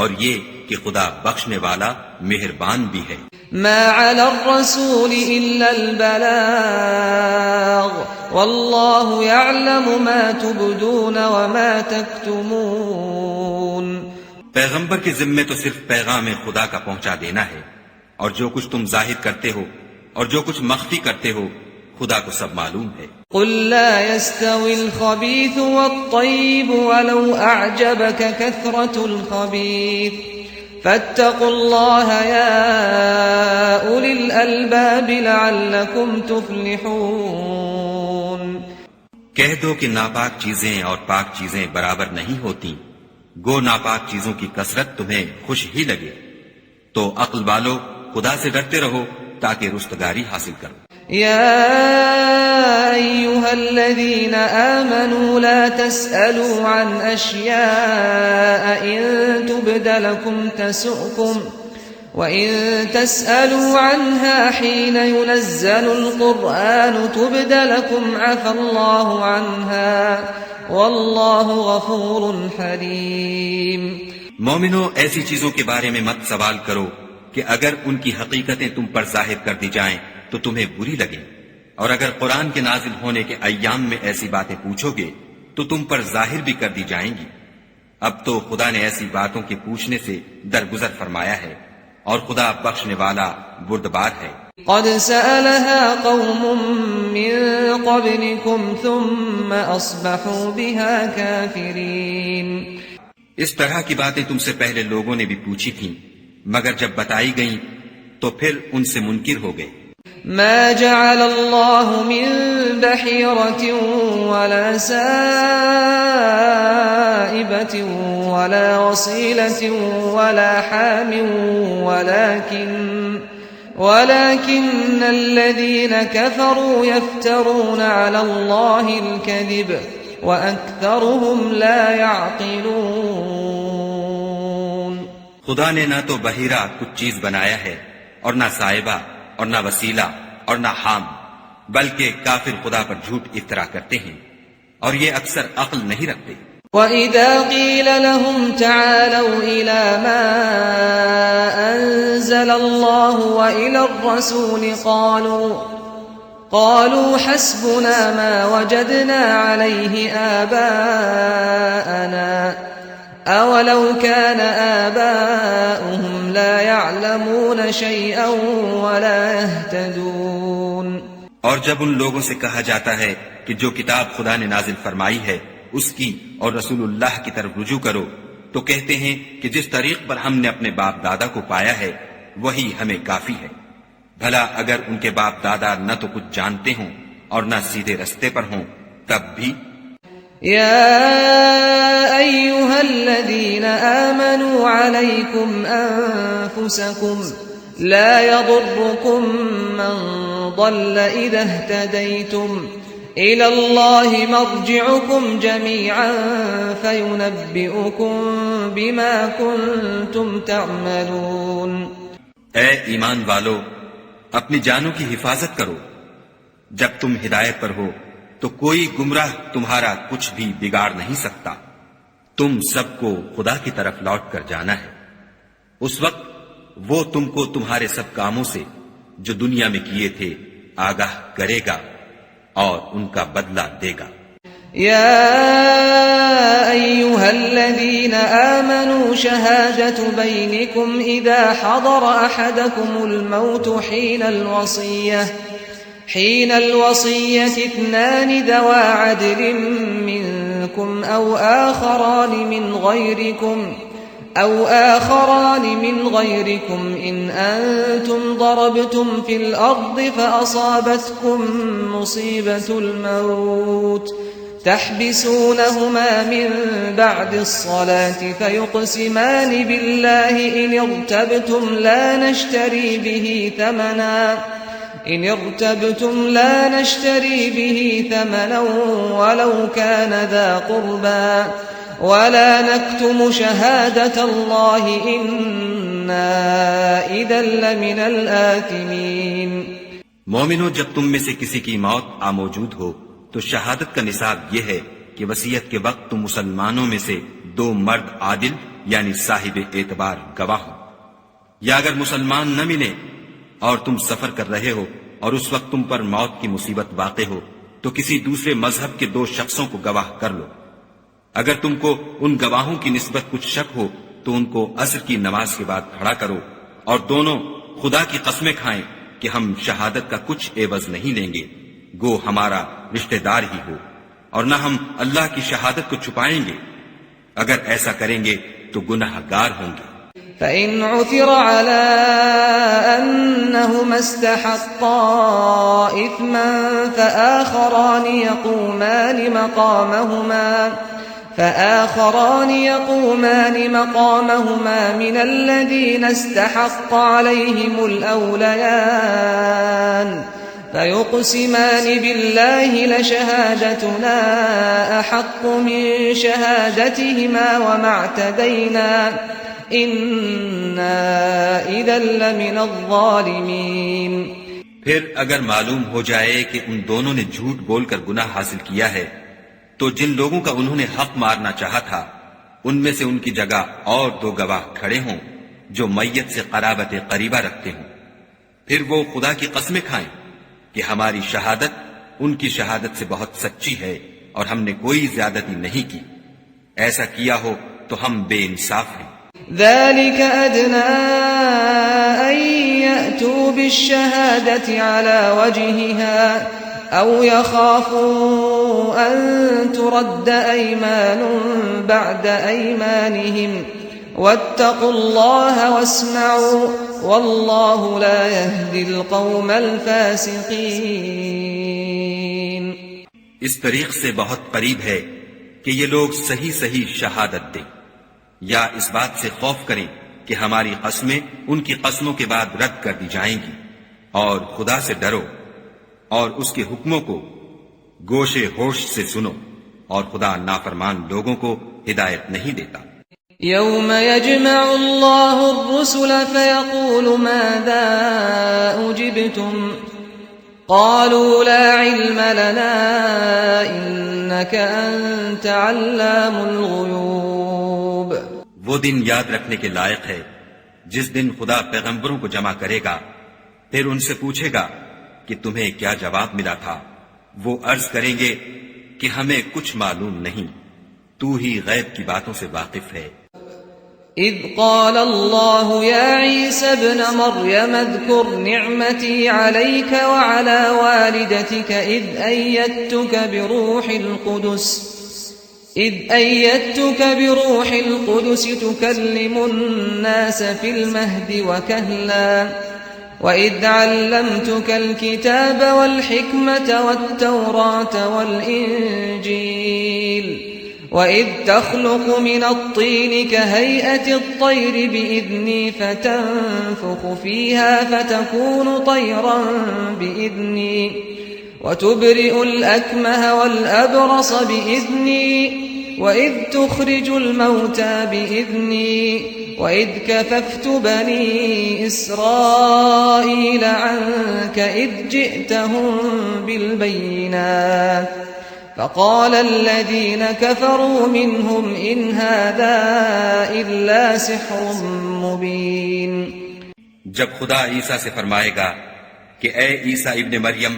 Speaker 3: اور یہ کہ خدا بخشنے والا مہربان بھی ہے.
Speaker 2: ما على الرسول الا البلاغ والله يعلم ما تبدون وما تكتمون.
Speaker 3: پیغمبر کے ذمے تو صرف پیغام خدا کا پہنچا دینا ہے، اور جو کچھ تم ظاہر کرتے ہو اور جو کچھ مخفی کرتے ہو خدا کو سب معلوم ہے.
Speaker 2: قل لا يستوي الخبيث والطيب ولو أعجبك كثرة الخبيث فاتقوا الله يا أولي الألباب لعلكم تفلحون.
Speaker 3: کہہ دو کہ ناپاک چیزیں اور پاک چیزیں برابر نہیں ہوتی، گو ناپاک چیزوں کی کثرت تمہیں خوش ہی لگے، تو عقل والو خدا سے ڈرتے رہو تاکہ رستگاری حاصل کرو.
Speaker 2: يا أيها الذين آمنوا لا تسألوا عن أشياء إن تبد لكم تسؤكم وإن تسألوا عنها حين ينزل القرآن تبد لكم عفى الله عنها والله غفور حليم.
Speaker 3: مومنو، ایسی چیزوں کے بارے میں مت سوال کرو کہ اگر ان کی حقیقتیں تم پر ظاہر کر دی جائیں تو تمہیں بری لگیں، اور اگر قرآن کے نازل ہونے کے ایام میں ایسی باتیں پوچھو گے تو تم پر ظاہر بھی کر دی جائیں گی. اب تو خدا نے ایسی باتوں کے پوچھنے سے درگزر فرمایا ہے، اور خدا بخشنے والا بردبار ہے.
Speaker 2: قد سألها قوم من قبلكم ثم أصبحوا بها كافرين.
Speaker 3: اس طرح کی باتیں تم سے پہلے لوگوں نے بھی پوچھی تھیں، مگر جب بتائی گئیں تو پھر ان سے منکر ہو گئے.
Speaker 2: ما جعل الله من بحيرة ولا سائبة ولا وصيلة ولا حام ولكن الذين كفروا يفترون على الله الكذب وأكثرهم لا يعقلون.
Speaker 3: خدا نے نہ تو بحیرہ کچھ چیز بنایا ہے اور نہ صائبہ اور نہ وسیلہ اور نہ حام، بلکہ کافر خدا پر جھوٹ افترا کرتے ہیں اور یہ اکثر عقل نہیں رکھتے.
Speaker 2: وَإِذَا قِيلَ لَهُمْ تَعَالَوْا إِلَى مَا أَنزَلَ اللَّهُ وَإِلَى الرَّسُولِ قالوا حسبنا ما وجدنا عليه آباءنا أولو كان آباؤهم لا يعلمون شيئا ولا يهتدون.
Speaker 3: اور جب ان لوگوں سے کہا جاتا ہے کہ جو کتاب خدا نے نازل فرمائی ہے اس کی اور رسول اللہ کی طرف رجوع کرو، تو کہتے ہیں کہ جس طریق پر ہم نے اپنے باپ دادا کو پایا ہے وہی ہمیں کافی ہے. بھلا اگر ان کے باپ دادا نہ تو کچھ جانتے ہوں اور نہ سیدھے رستے پر ہوں تب بھی.
Speaker 2: يا أيها الذين آمنوا عليكم أنفسكم لا يضركم من ضل إذا اهتديتم إلى الله مرجعكم جميعا فينبئكم بما كنتم تعملون.
Speaker 3: اے ایمان والو، اپنی جانوں کی حفاظت کرو. جب تم ہدایت پر ہو تو کوئی گمراہ تمہارا کچھ بھی بگاڑ نہیں سکتا. تم سب کو خدا کی طرف لوٹ کر جانا ہے. اس وقت وہ تم کو تمہارے سب کاموں سے جو دنیا میں کیے تھے آگاہ کرے گا اور ان کا بدلہ دے گا.
Speaker 2: يا أيها الذين آمنوا شهادة بينكم إذا حضر أحدكم الموت حين الوصية اثنان ذوى عدل منكم أو آخران من غيركم إن أنتم ضربتم في الأرض فأصابتكم مصيبة الموت تحبسونهما من بعد الصلاة فيقسمان بالله إن ارتبتم لا نشتري به ثمنا ولو كان ذا قربى ولا نكتم شهادة الله إنا إذا لمن الآثمين.
Speaker 3: مومنو، جب تم میں سے کسی کی موت موجود ہو تو شہادت کا نصاب یہ ہے کہ وصیت کے وقت تم مسلمانوں میں سے 2 مرد عادل یعنی صاحب اعتبار گواہ ہو. یا اگر مسلمان نہ ملے اور تم سفر کر رہے ہو اور اس وقت تم پر موت کی مصیبت واقع ہو تو کسی دوسرے مذہب کے 2 شخصوں کو گواہ کر لو. اگر تم کو ان گواہوں کی نسبت کچھ شک ہو تو ان کو عصر کی نماز کے بعد کھڑا کرو اور دونوں خدا کی قسمیں کھائیں کہ ہم شہادت کا کچھ عوض نہیں لیں گے، گو ہمارا رشتہ دار ہی ہو، اور نہ ہم اللہ کی شہادت کو چھپائیں گے. اگر ایسا کریں گے تو گناہ گار ہوں گے.
Speaker 2: فإن عثر على أنهما استحقا إثما فآخران يقومان مقامهما من الذين استحق عليهم الأوليان فيقسمان بالله لشهادتنا أحق من شهادتهما وما اعتدينا إنا إذا لمن الظالمين.
Speaker 3: پھر اگر معلوم ہو جائے کہ ان دونوں نے جھوٹ بول کر گناہ حاصل کیا ہے تو جن لوگوں کا انہوں نے حق مارنا چاہا تھا ان میں سے ان کی جگہ اور 2 گواہ کھڑے ہوں جو میت سے قرابت قریبہ رکھتے ہوں، پھر وہ خدا کی قسمیں کھائیں کہ ہماری شہادت ان کی شہادت سے بہت سچی ہے اور ہم نے کوئی زیادتی نہیں کی، ایسا کیا ہو تو ہم بے انصاف ہیں.
Speaker 2: ذلك أدنى أن يأتوا بالشهادة على وجهها أو يخافوا أن ترد أيمان بعد أيمانهم واتقوا الله واسمعوا والله لا يهدي القوم الفاسقين.
Speaker 3: اس طریق سے بہت قریب ہے کہ یہ لوگ صحیح صحیح شہادت دیں یا اس بات سے خوف کریں کہ ہماری قسمیں ان کی قسموں کے بعد رد کر دی جائیں گی، اور خدا سے ڈرو اور اس کے حکموں کو گوشے ہوش سے سنو، اور خدا نافرمان لوگوں کو ہدایت نہیں دیتا.
Speaker 2: يوم يجمع الله الرسل فيقول ماذا أجبتم قالوا لا علم لنا إنك أنت علام الغيوب.
Speaker 3: وہ دن یاد رکھنے کے لائق ہے جس دن خدا پیغمبروں کو جمع کرے گا، پھر ان سے پوچھے گا کہ تمہیں کیا جواب ملا تھا. وہ عرض کریں گے کہ ہمیں کچھ معلوم نہیں، تو ہی غیب کی باتوں سے واقف ہے.
Speaker 2: إذ قال الله يا عيسى ابن مريم اذكر نعمتي عليك وعلى والدتك إذ أيدتك بروح القدس تكلم الناس في المهد وكهلا وإذ علمتك الكتاب والحكمة والتوراة والإنجيل وإذ تخلق من الطين كهيئة الطير بإذني فتنفخ فيها فتكون طيرا بإذني وتبرئ الأكمه والأبرص بإذني وإذ تخرج الموتى بإذني وإذ كففت بني إسرائيل عنك إذ جئتهم بالبينات فقال الذين كفروا منهم إن هذا إلا سحر مبين.
Speaker 3: جب خدا عیسیٰ سے فرمائے گا کہ اے عیسیٰ ابن مریم،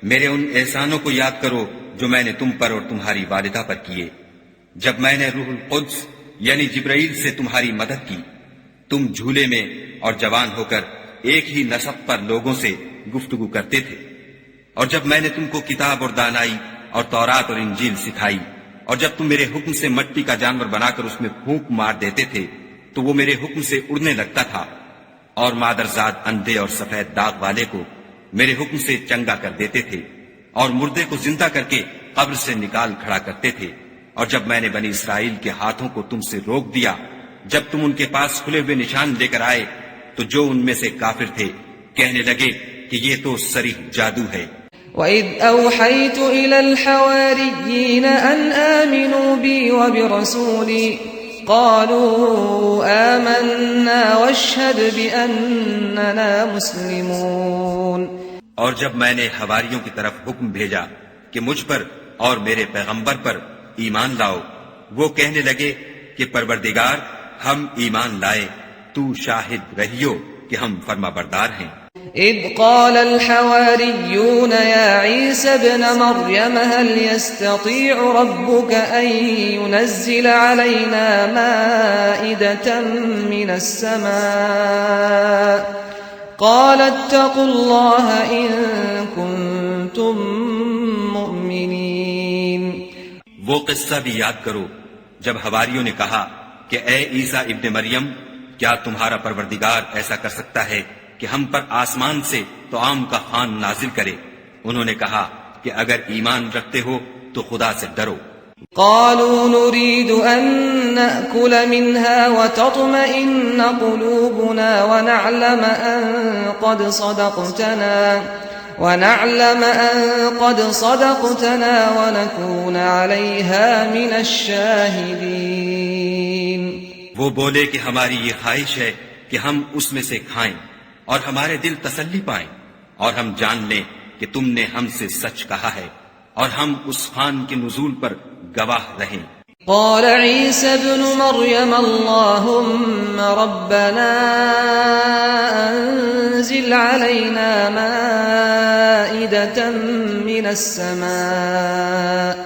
Speaker 3: میرے ان احسانوں کو یاد کرو جو میں نے تم پر اور تمہاری والدہ پر کیے، جب میں نے روح القدس یعنی جبرائیل سے تمہاری مدد کی، تم جھولے میں اور جوان ہو کر ایک ہی نسق پر لوگوں سے گفتگو کرتے تھے، اور جب میں نے تم کو کتاب اور دانائی اور تورات اور انجیل سکھائی، اور جب تم میرے حکم سے مٹی کا جانور بنا کر اس میں پھونک مار دیتے تھے تو وہ میرے حکم سے اڑنے لگتا تھا، اور مادرزاد اندھے اور سفید داغ والے کو میرے حکم سے چنگا کر دیتے تھے، اور مردے کو زندہ کر کے قبر سے نکال کھڑا کرتے تھے. اور جب میں نے بنی اسرائیل کے ہاتھوں کو تم سے روک دیا، جب تم ان کے پاس کھلے ہوئے نشان لے کر آئے، تو جو ان میں سے کافر تھے کہنے لگے کہ یہ تو صریح جادو ہے.
Speaker 2: وَإِذْ أَوْحَيْتُ إِلَى الْحَوَارِيِّينَ أَنْ آمِنُوا بِي وَبِرَسُولِي قَالُوا آمَنَّا وَاشْهَدْ بِأَنَّنَا مُسْلِمُونَ.
Speaker 3: اور جب میں نے حواریوں کی طرف حکم بھیجا کہ مجھ پر اور میرے پیغمبر پر ایمان لاؤ، وہ کہنے لگے کہ پروردگار ہم ایمان لائے، تو شاہد رہیو کہ ہم فرما بردار ہیں.
Speaker 2: إذ قال الحواريون يا عيسى ابن مريم هل يستطيع ربك أن ينزل علينا مائدة من السماء قال اتقوا الله إن كنتم مؤمنين.
Speaker 3: وہ قصہ بھی یاد کرو جب حواریوں نے کہا کہ اے عیسیٰ ابن مریم، کیا تمہارا پروردگار ایسا کر سکتا ہے کہ ہم پر آسمان سے طعام کا خوان نازل کرے؟ انہوں نے کہا کہ اگر ایمان رکھتے ہو تو خدا سے ڈرو
Speaker 2: قالوا نريد أن نأكل منها وتطمئن قلوبنا ونعلم أن قد صدقتنا ونكون عليها من الشاهدين.
Speaker 3: وہ بولے کہ ہماری یہ خواہش ہے کہ ہم اس میں سے کھائیں اور ہمارے دل تسلی پائیں اور ہم جان لیں کہ تم نے ہم سے سچ کہا ہے اور ہم اس خوان کے نزول پر گواہ رہیں.
Speaker 2: قال عيسى ابن مريم اللهم ربنا أنزل علينا مائدة من السماء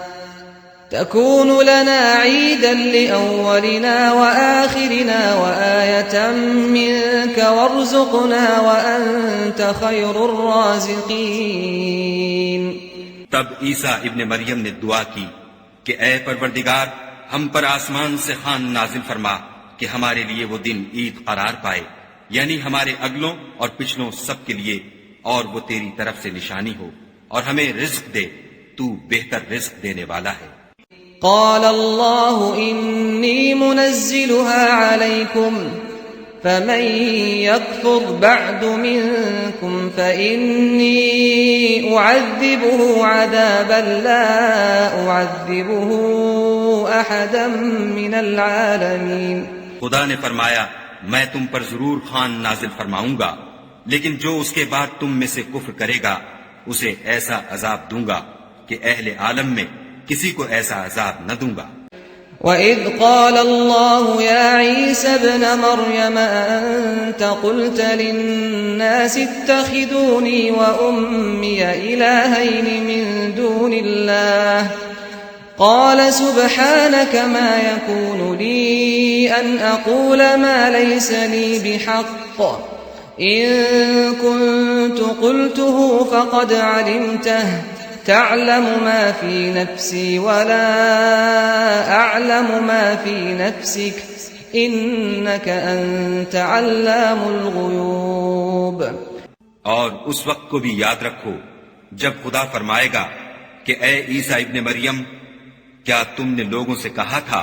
Speaker 2: تكون لنا عيدا لأولنا وآخرنا وآية منك وارزقنا وأنت خير الرازقين.
Speaker 3: تب عیسیٰ ابن مریم نے دعا کی کہ اے پروردگار ہم پر آسمان سے خوان نازل فرما کہ ہمارے لیے وہ دن عید قرار پائے، یعنی ہمارے اگلوں اور پچھلوں سب کے لیے، اور وہ تیری طرف سے نشانی ہو اور ہمیں رزق دے، تو بہتر رزق دینے والا ہے.
Speaker 2: قال الله إني منزلها عليكم فمن يكفر بعد منكم فإني أعذبه عذابا لا أعذبه أحدا من العالمين.
Speaker 3: خدا نے فرمایا میں تم پر ضرور خوان نازل فرماؤں گا، لیکن جو اس کے بعد تم میں سے کفر کرے گا اسے ایسا عذاب دوں گا کہ اہل عالم میں کسی کو ایسا عذاب نہ دوں گا.
Speaker 2: وَإِذْ قَالَ اللَّهُ يَا عِيسَى ابْنَ مَرْيَمَ أَنْتَ قُلْتَ لِلنَّاسِ اتَّخِذُونِي وَأُمِّيَ إِلَٰهَيْنِ مِن دُونِ اللَّهِ قَالَ سُبْحَانَكَ مَا يَكُونُ لِي أَنْ أَقُولَ مَا لَيْسَ لِي بِحَقٍّ إِن كُنتُ قُلْتُهُ فَقَدْ عَلِمْتَهُ تعلم ما في نفسي ولا أعلم ما في نفسك إنك أنت علام الغيوب.
Speaker 3: اور اس وقت کو بھی یاد رکھو جب خدا فرمائے گا کہ اے عیسیٰ ابن مریم، کیا تم نے لوگوں سے کہا تھا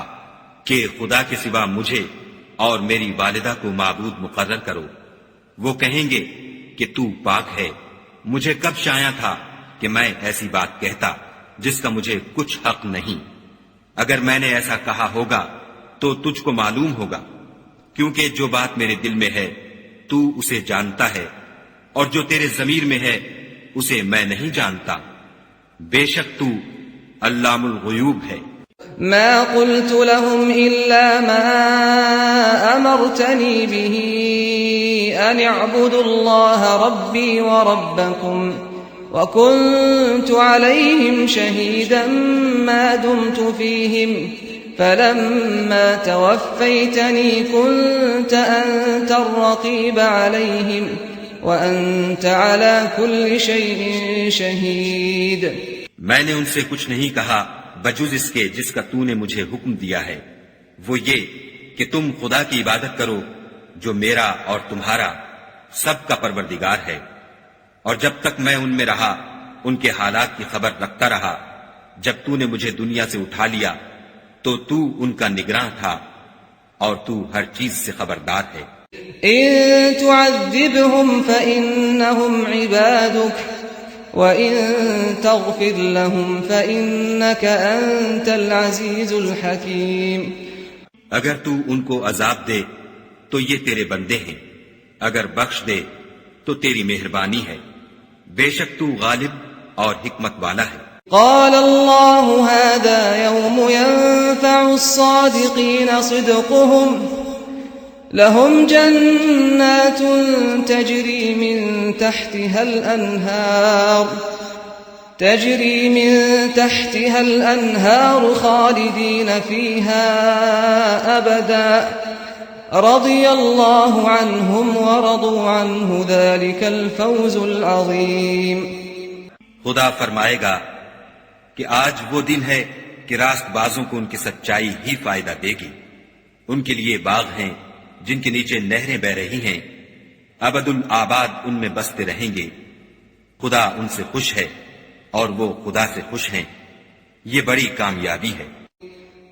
Speaker 3: کہ خدا کے سوا مجھے اور میری والدہ کو معبود مقرر کرو؟ وہ کہیں گے کہ تو پاک ہے، مجھے کب شایع تھا کہ میں ایسی بات کہتا جس کا مجھے کچھ حق نہیں. اگر میں نے ایسا کہا ہوگا تو تجھ کو معلوم ہوگا، کیونکہ جو بات میرے دل میں ہے تو اسے جانتا ہے، اور جو تیرے ضمیر میں ہے اسے میں نہیں جانتا. بے شک تو علام الغیوب ہے.
Speaker 2: ما قلت لهم إلا ما أمرتني به أن اعبدوا الله ربي وربكم وكنت عليهم شهيدا ما دمت فيهم فلما توفيتني كنت أنت الرقيب عليهم وأنت على كل شيء شهيد.
Speaker 3: میں نے ان سے کچھ نہیں کہا بجز اس کے جس کا تو نے مجھے حکم دیا ہے، وہ یہ کہ تم خدا کی عبادت کرو جو میرا اور تمہارا سب کا پروردگار ہے، اور جب تک میں ان میں رہا ان کے حالات کی خبر رکھتا رہا. جب تو نے مجھے دنیا سے اٹھا لیا تو تو ان کا نگراں تھا اور تو ہر چیز سے خبردار ہے.
Speaker 2: إن تعذبهم فإنهم عبادك وإن تغفر لهم فإنك أنت العزيز الحكيم.
Speaker 3: اگر تو ان کو عذاب دے تو یہ تیرے بندے ہیں، اگر بخش دے تو تیری مہربانی ہے، بے شک تو غالب اور حکمت والا ہے.
Speaker 2: قال الله هذا يوم ينفع الصادقين صدقهم لهم جنات تجري من تحتها الأنهار خالدين فيها أبدا رضي الله عنهم ورضوا عنه ذلك الفوز العظيم.
Speaker 3: خدا فرمائے گا کہ آج وہ دن ہے کہ راست بازوں کو ان کی سچائی ہی فائدہ دے گی. ان کے لیے باغ ہیں جن کے نیچے نہریں بہ رہی ہیں، ابد الآباد ان میں بستے رہیں گے. خدا ان سے خوش ہے اور وہ خدا سے خوش ہیں. یہ بڑی کامیابی ہے۔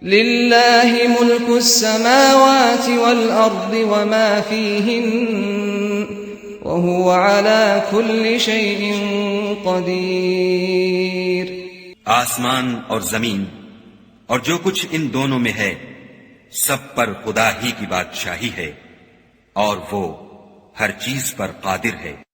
Speaker 2: للہ ملک السماوات والارض وما فیہن وهو على كل شيء قدیر۔
Speaker 3: آسمان اور زمین اور جو کچھ ان دونوں میں ہے سب پر خدا ہی کی بادشاہی ہے اور وہ ہر چیز پر قادر ہے۔